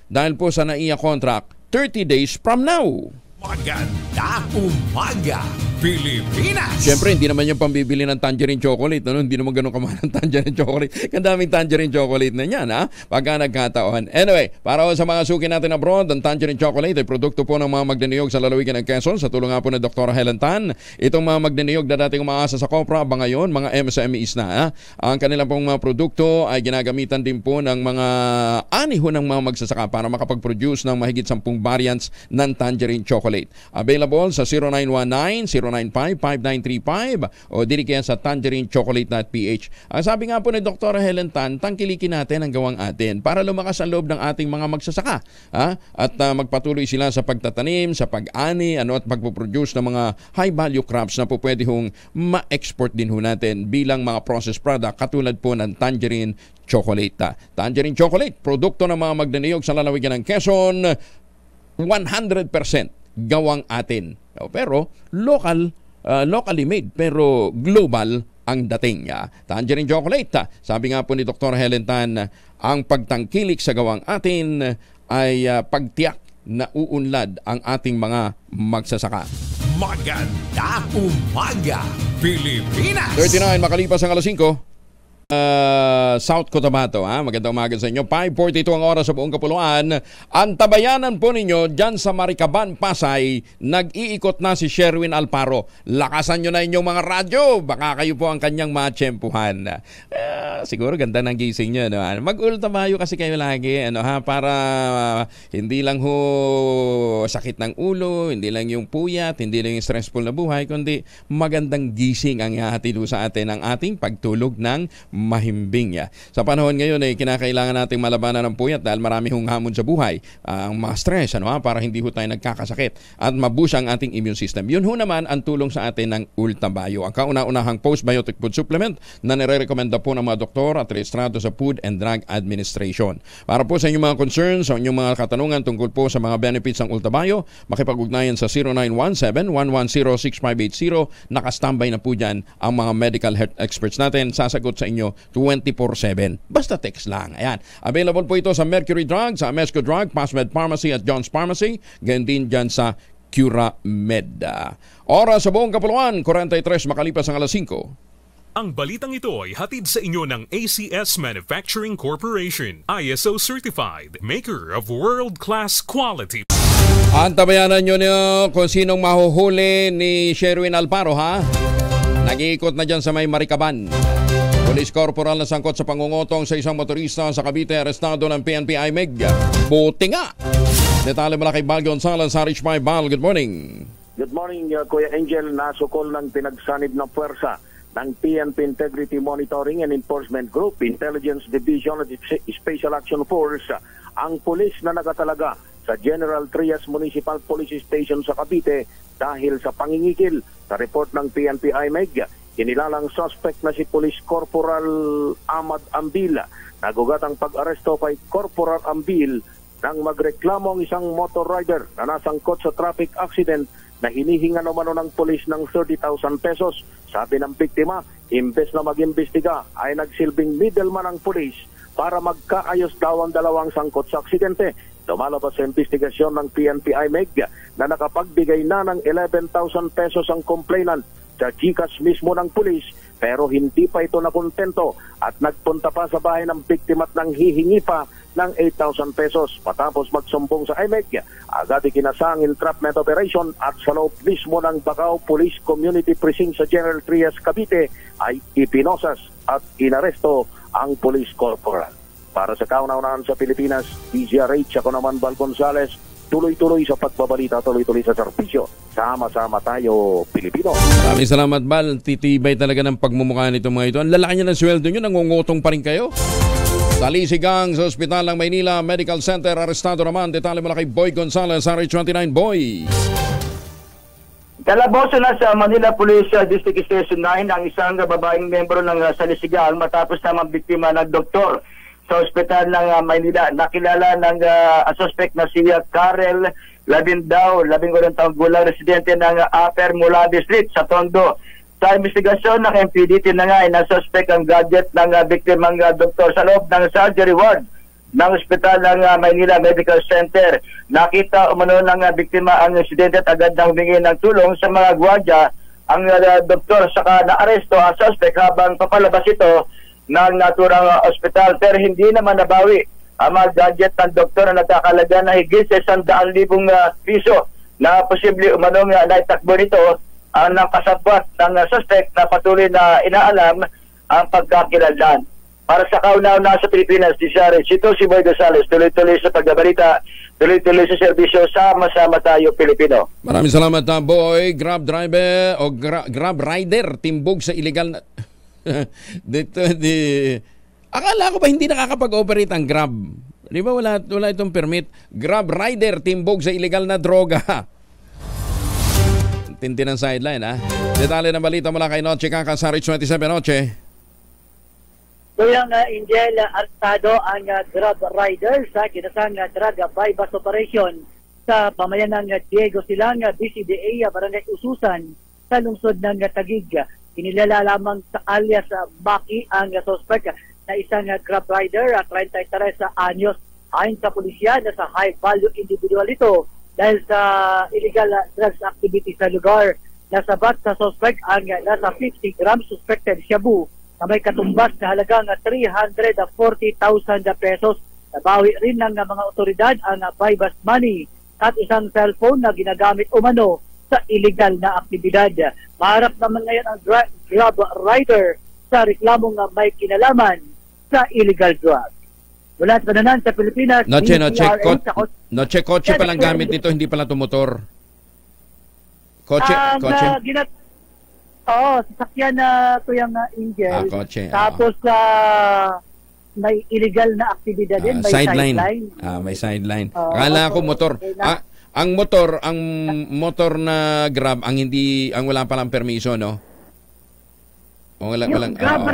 dahil po sa NAIA contract 30 days from now? Magandang umaga, Pilipinas! Siyempre, hindi naman yung pambibili ng tangerine chocolate. Hindi naman ganun kamahal ng tangerine chocolate. Ang daming tangerine chocolate na yan, pagka nagkataon. Anyway, para sa mga suki natin abroad, ang tangerine chocolate ay produkto po ng mga magniniyog sa lalawigan ng Quezon sa tulong nga po ni Dr. Helen Tan. Itong mga magniniyog na dating umaasa sa Copra, ba ngayon, mga MSMEs na. Ang kanilang pong mga produkto ay ginagamitan din po ng mga aniho ng mga magsasaka para makapag-produce ng mahigit 10 variants ng tangerine chocolate. Available sa 0919-095-5935 o dili kaya sa tangerinechocolate.ph. Ang sabi nga po ni Dr. Helen Tan, tangkilikin natin ang gawang atin para lumakas ang loob ng ating mga magsasaka. At magpatuloy sila sa pagtatanim, sa pag-ani, at pagpuproduce ng mga high-value crops na po pwede hong ma-export din ho natin bilang mga processed product katulad po ng tangerine chocolate. Tangerine chocolate, produkto ng mga magniniyog sa lalawigan ng Quezon, 100% gawang atin. Pero locally made, pero global ang dating. Tangerine chocolate, sabi nga po ni Dr. Helen Tan, ang pagtangkilik sa gawang atin ay pagtiyak na uunlad ang ating mga magsasaka. Magandang umaga, Pilipinas! 39 makalipas ang 5:00. South Cotabato, magandang umaga sa inyo. 5:42 ang oras sa buong Kapuluan. Ang tabayanan po ninyo dyan sa Maricaban, Pasay, nag-iikot na si Sherwin Alparo. Lakasan nyo na inyong mga radyo, baka kayo po ang kanyang matsyempuhan. Siguro ganda ng gising nyo, mag-ultamayo kasi kayo lagi, para hindi lang ho sakit ng ulo, hindi lang yung puyat, hindi lang yung stressful na buhay, kundi magandang gising ang ihahatid sa atin ang ating pagtulog ng mahimbing. Sa panahon ngayon ay kinakailangan nating malabanan ng puyat dahil marami hong hamon sa buhay, ang mga stress para hindi ho tayo nagkakasakit at mabusa ang ating immune system. Yun ho naman ang tulong sa atin ng Ultabio, ang kauna-unahang postbiotic food supplement na nire-recommenda po ng mga doktor at rehistrado sa Food and Drug Administration. Para po sa inyong mga concerns, sa inyong mga katanungan tungkol po sa mga benefits ng Ultabio, makipag-ugnayan sa 0917-110-6580. Nakastambay na po dyan ang mga medical health experts natin. Sasagot sa inyo 24/7. Basta text lang. Ayan. Available po ito sa Mercury Drug, sa Amesco Drug, Pasmed Pharmacy at John's Pharmacy. Ganyan din dyan sa Curamed. Oras sa buong kapuluan, 43 makalipas ang alas 5. Ang balitang ito ay hatid sa inyo ng ACS Manufacturing Corporation, ISO certified, maker of world-class quality. Antabayanan nyo niyo kung sinong mahuhuli ni Sherwin Alparo, ha? Nag-iikot na dyan sa may Maricaban. Police Corporal na sangkot sa pangungotong sa isang motorista sa Cavite, arestado ng PNP IMEG. Buti nga! Detalye mula kay Bal Gonzales sa Rich Bal. Good morning. Good morning, Kuya Angel. Nasukol ng pinagsanib na puwersa ng PNP Integrity Monitoring and Enforcement Group, Intelligence Division at Special Action Force, ang pulis na nakatalaga sa General Trias Municipal Police Station sa Cavite dahil sa pangingikil. Sa report ng PNP IMEG, kinilalang suspect na si Police Corporal Ahmad Ambil. Nagugat ang pag-aresto kay Corporal Ambil nang magreklamo ang isang motor rider na nasangkot sa traffic accident na hinihinga naman ng pulis ng 30,000 pesos. Sabi ng biktima, imbes na mag-imbestiga ay nagsilbing middleman ang pulis para magkaayos daw ang dalawang sangkot sa aksidente. Lumalabas sa investigasyon ng PNP IMEG na nakapagbigay na ng 11,000 pesos ang complainant sa GCash mismo ng pulis, pero hindi pa ito nakontento at nagpunta pa sa bahay ng biktima at nang hihingi pa ng 8,000 pesos. Matapos magsumbong sa IMEG, agad ikinasang entrapment operation at sa loob mismo ng Bacau Police Community Precinct sa General Trias, Cavite ay ipinosas at inaresto ang police corporal. Para sa kauna-unahan sa Pilipinas, DZRH, ako naman Bal Gonzales, tuloy-tuloy sa pagbabalita, tuloy-tuloy sa serbisyo. Sama-sama tayo, Pilipino. Maraming salamat, Bal. Titibay talaga ng pagmumukha nito mga ito. Ang lalaki niya ng sweldo nyo, nangungutong pa rin kayo. Talisigang sa Ospital ng Maynila Medical Center, arestado naman. Detalye mula kay Boy Gonzales, RH29. Boy. Kalaboso na sa Manila Police District Station 9 ang isang babaeng membro ng Salisigang matapos namang biktima ng doktor sa ospital ng Maynila. Nakilala ng suspect na si Karel Labindao, 18 taong gulang, residente ng Upper Mulade Street sa Tondo. Sa investigasyon ng MPDT na nga, na-suspect ang gadget ng biktimang doktor sa loob ng surgery ward ng ospital ng Maynila Medical Center. Nakita umano ng biktima ang residente at agad na humingi ng tulong sa mga gwardiya. Ang doktor saka na-aresto ang suspect habang papalabas ito ng naturang ospital, pero hindi naman nabawi ang mga gadget ng doktor na nagkakalaga na higit sa 100,000 piso na posible umanong naitakbo nito ang kasabwat ng suspect na patuloy na inaalam ang pagkakilanlan. Para sa kauna-una sa Pilipinas, ito si Boy Gonzales, tuloy-tuloy sa pagbabalita, tuloy-tuloy sa serbisyo, sama-sama tayo Pilipino. Maraming salamat, Boy. Grab driver o Grab rider timbog sa illegal na akala ko ba hindi nakakapag-operate ang Grab? Di ba wala itong permit? Grab rider timbog sa illegal na droga. Tintin ng sideline, ha? Detalye ng balita mula kay Noche Kaka sa Rich 27. Noche. Kuyang Angel, arestado ang Grab rider sa kinasang drug bypass operation sa pamayan ng Diego Silang, BCDA, Barangay Ususan sa lungsod ng Taguig. Kinilala lamang sa alias Baki ang suspect na isang Grab rider, 33 anyos. Ayon sa pulisya, na sa high-value individual ito dahil sa illegal drugs activity sa lugar. Nasabat sa suspect ang nasa 50 grams suspected shabu na may katumbas na halagang 340,000 pesos. Nabawi rin ng mga otoridad ang bypass money at isang cellphone na ginagamit umano sa illegal na aktibidad. Maharap naman ngayon ang Grab rider sa reklamong may kinalaman sa illegal drugs. Mula sa Pananan sa Pilipinas, Noche, kotse palang gamit nito, hindi pala motor. Kotse? Sasakyan na Kuyang Angel. Kotse. Tapos may illegal na aktibidad din, may sideline. May sideline. Akala ko motor. Ang motor na Grab ang wala palang permiso, no? Walang Grab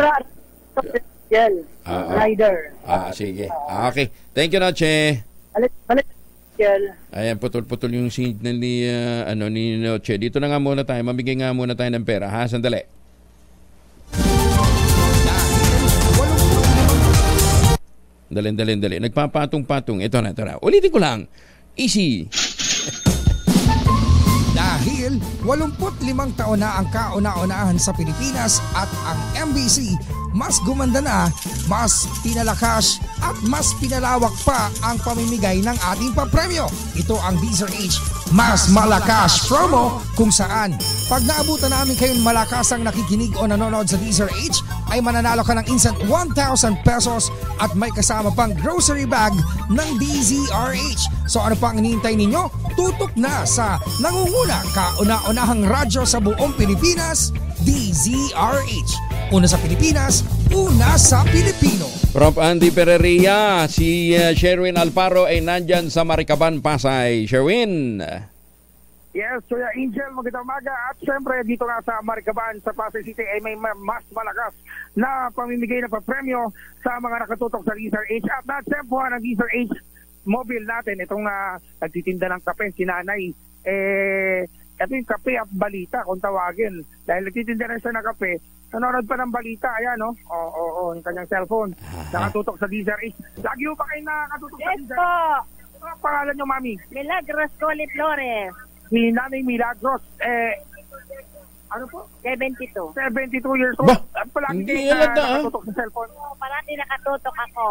rider. Sige. Okay. Thank you, Noche. Balik. Ayan, putol-putol yung signal ni Noche. Dito na nga muna tayo. Mabigay nga muna tayo ng pera, ha? Sandali. Dali. Nagpapatong-patong. Ito na. Ulitin ko lang. Easy. Dahil 85 taon na ang kauna-unahan sa Pilipinas at ang MBC mas gumanda na, mas pinalakas at mas pinalawak pa ang pamimigay ng ating papremyo. Ito ang DZRH Mas Malakas Promo, kung saan pag naabutan namin kayong malakasang nakikinig o nanonood sa DZRH ay mananalo ka ng instant 1,000 pesos at may kasama pang grocery bag ng DZRH. So ano pang hinihintay ninyo? Tutok na sa nangunguna kauna-unahang radyo sa buong Pilipinas, DZRH. Una sa Pilipinas, una sa Pilipino. Prof. Andy Pereira, si Sherwin Alfaro ay nandyan sa Maricaban, Pasay. Sherwin. Yes, Kuya Angel, magandang umaga. At syempre, dito nga sa Maricaban, sa Pasay City, ay may mas malakas na pamimigay na papremyo sa mga nakatutok sa DZRH. At natsempuhan ng DZRH mobile natin, itong nagtitinda ng kape, si Nanay. Ito yung kape at balita, kung tawagin. Dahil nagtitinda na siya ng kape, nanonood pa ng balita, ayan, no? Oo, yung kanyang cellphone. Nakatutok sa DZRH. Lagi mo pa kayo nakatutok sa DZRH? Yes po. Ano ang pangalan nyo, Mami? Milagros Coli Flores. Si Nanay Milagros, ano po? 72. 72 years old. Palagi kayo nakatutok sa cellphone. Palagi nakatutok ako.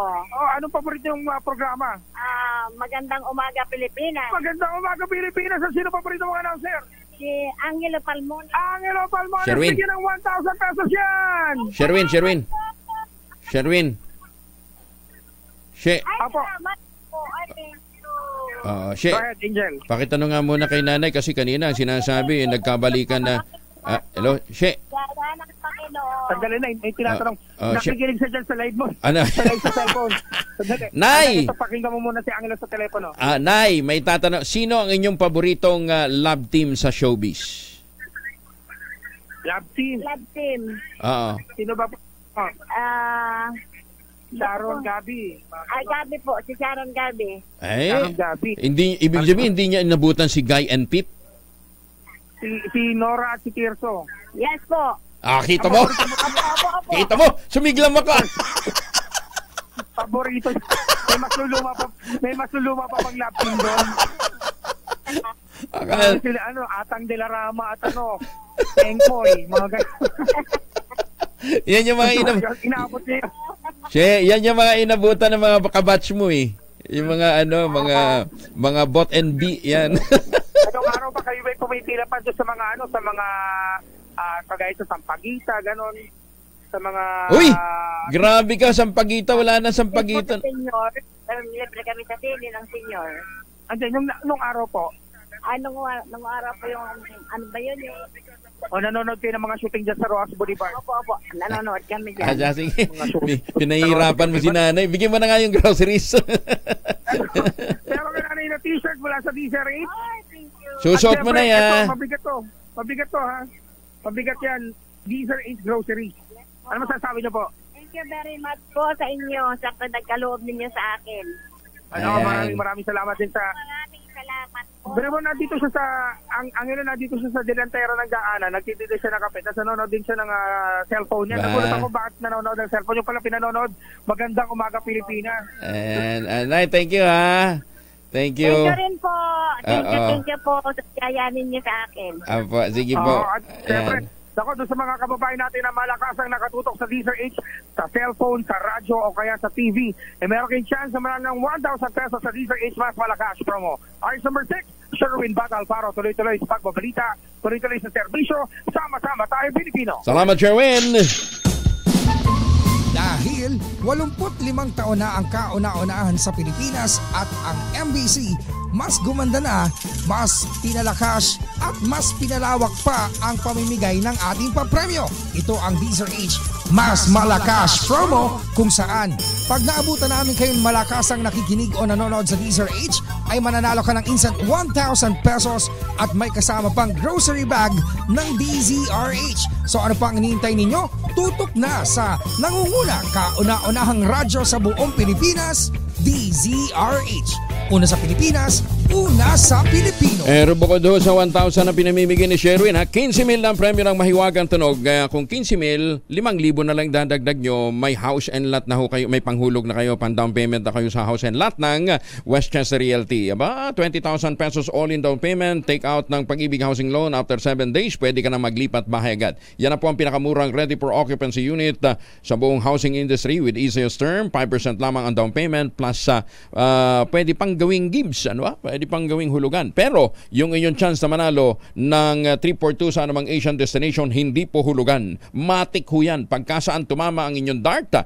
Anong paborito yung programa? Magandang Umaga Pilipinas. Magandang Umaga Pilipinas. Sino paborito mong announcer? Si Angelo Palmona. Angelo Palmona, Sherwin. bigyan ng 1,000 pesos yan! Sherwin. Apo. She, Go ahead, Angel. pakitanong nga muna kay Nanay kasi kanina sinasabi, nagkabalikan na. Hello, She. Sandali na, may tinatanong. Nakikinig siya dyan sa live mo. Ano? Sa live sa cellphone. Nay! Ito, pakinggan mo muna si Angelo sa telepono. Nay, may tatanong. Sino ang inyong paboritong love team sa showbiz? Love team? Love team. Oo. Sino ba po? Sharon Gabi. Gabi po, si Sharon Gabi. Sharon Gabi. Ibig sabihin, hindi niya inabutan si Guy and Pete? Si Nora at si Tirso. Yes po. Kita mo? Kita mo? Sumiglam ako. Paborito. May masuluma pa pang love team doon. Sila, Atang de la Rama at Engkoy, mga ganyan. Yan yung mga inaabot niya. Yan yung mga inabutan ng mga kabatch mo eh. Yung mga mga bot and B yan. Anong araw ba kayo may pumitila pa doon sa mga sa mga kagaya sa Sampaguita, ganon. Sa mga Uy! Grabe ka, Sampaguita, wala na Sampaguita. Senyor, libre kami sa sili ng senyor. Nung araw po? Nung araw po yung ano ba yun yung nanonood kayo ng mga shooting dyan sa Rojas Boulevard? Opo. Nanonood kami dyan. Sige. Pinahihirapan mo si Nanay. Bigyan mo na nga yung groceries. Pero ka Nanay na t-shirt mula sa DZRH. Susot mo na yan. Mabigat to, ha? Mabigat yan. DZRH Grocery. Ano masasabi niyo po? Thank you very much po sa inyo sa nagkaloob ninyo sa akin. Maraming salamat din sa... Salamat po. Pero mo nandito siya sa nandito siya sa delantero ng daanan, nagtitinda siya ng kape, tapos nanonood din siya ng cellphone niya. Nagulat ako bakit nanonood ng cellphone. Yung pala pinanonood, Magandang Umaga Pilipinas. Nay, thank you ha. Thank you. Thank you rin po. Thank you po sa kayanin niyo sa akin. Apo, sige po. At siyempre, doon sa mga kababayan natin na malakasang nakatutok sa DZRH, sa cellphone, sa radyo o kaya sa TV, meron kayong chance na manalo ng 1,000 pesos sa DZRH Mas Malakas Promo. Ours number 6, Sherwin Alfaro, tuloy-tuloy sa pagbabalita, tuloy-tuloy sa serbisyo, sama-sama tayo Pilipino. Salamat, Sherwin! Dahil 85 taon na ang kauna-unahan sa Pilipinas at ang MBC mas gumanda na, mas pinalakas at mas pinalawak pa ang pamimigay ng ating papremyo. Ito ang DZRH Mas Malakas Promo, kung saan pag naabutan namin kayong malakasang nakikinig o nanonood sa DZRH ay mananalo ka ng instant 1,000 pesos at may kasama pang grocery bag ng DZRH. So ano pang hinihintay ninyo? Tutok na sa nangunguna kauna-unahang radyo sa buong Pilipinas, DZRH. Una sa Pilipinas, una sa Pilipino. Bukod doon sa 1,000 na pinamimigay ni Sherwin, 15,000 na ang premyo ng Mahiwagang Tunog. Kung 15,000, 5,000 na lang dadagdag nyo. May house and lot na ho kayo, may panghulog na kayo, pan-down payment na kayo sa house and lot ng Westchester Realty. 20,000 pesos all-in down payment, take out ng Pag-ibig Housing Loan after 7 days, pwede ka na maglipat bahay agad. Yan na po ang pinakamurang ready for occupancy unit sa buong housing industry with easiest term, 5% lamang ang down payment plus pwede pang gawing gives, pwede pang gawing hulugan. Pero yung inyong chance na manalo ng 342 sa anumang Asian destination, hindi po hulugan. Matik ho yan. Pagkasaan tumama ang inyong dart,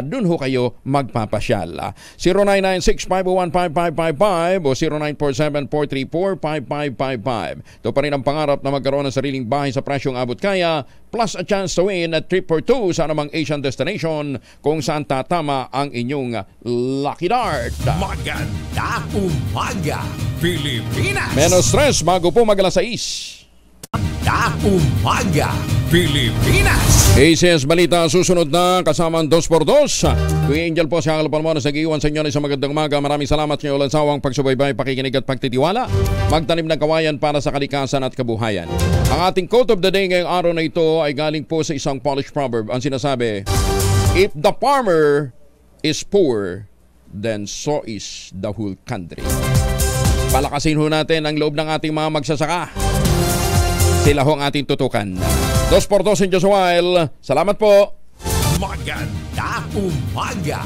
dun ho kayo magpapasyal. 0996-501-5555 o 0947-434-5555. Ito pa rin ang pangarap na magkaroon ng sariling bahay sa presyong abot kaya plus a chance to win at 342 sa anumang Asian destination kung saan tatama ang inyong lucky dart. Maganda umaga, Pilipinas! Menos stress bago po mag-alas 6. Maganda umaga, Pilipinas! ACS Balita susunod na kasama ang 2x2. Kuya Angel po si Uncle Palmones nag-iwan sa inyo sa magandang umaga. Maraming salamat sa inyo ulang sawang pagsubaybay, pakikinig at pagtitiwala. Magtanim ng kawayan para sa kalikasan at kabuhayan. Ang ating quote of the day ngayong araw na ito ay galing po sa isang Polish proverb. Ang sinasabi, if the farmer is poor, then so is the whole country. Palakasin ho natin ang loob ng ating mga magsasaka. Sila ho ang ating tutukan. 2x2 in just a while. Salamat po. Maganda umaga,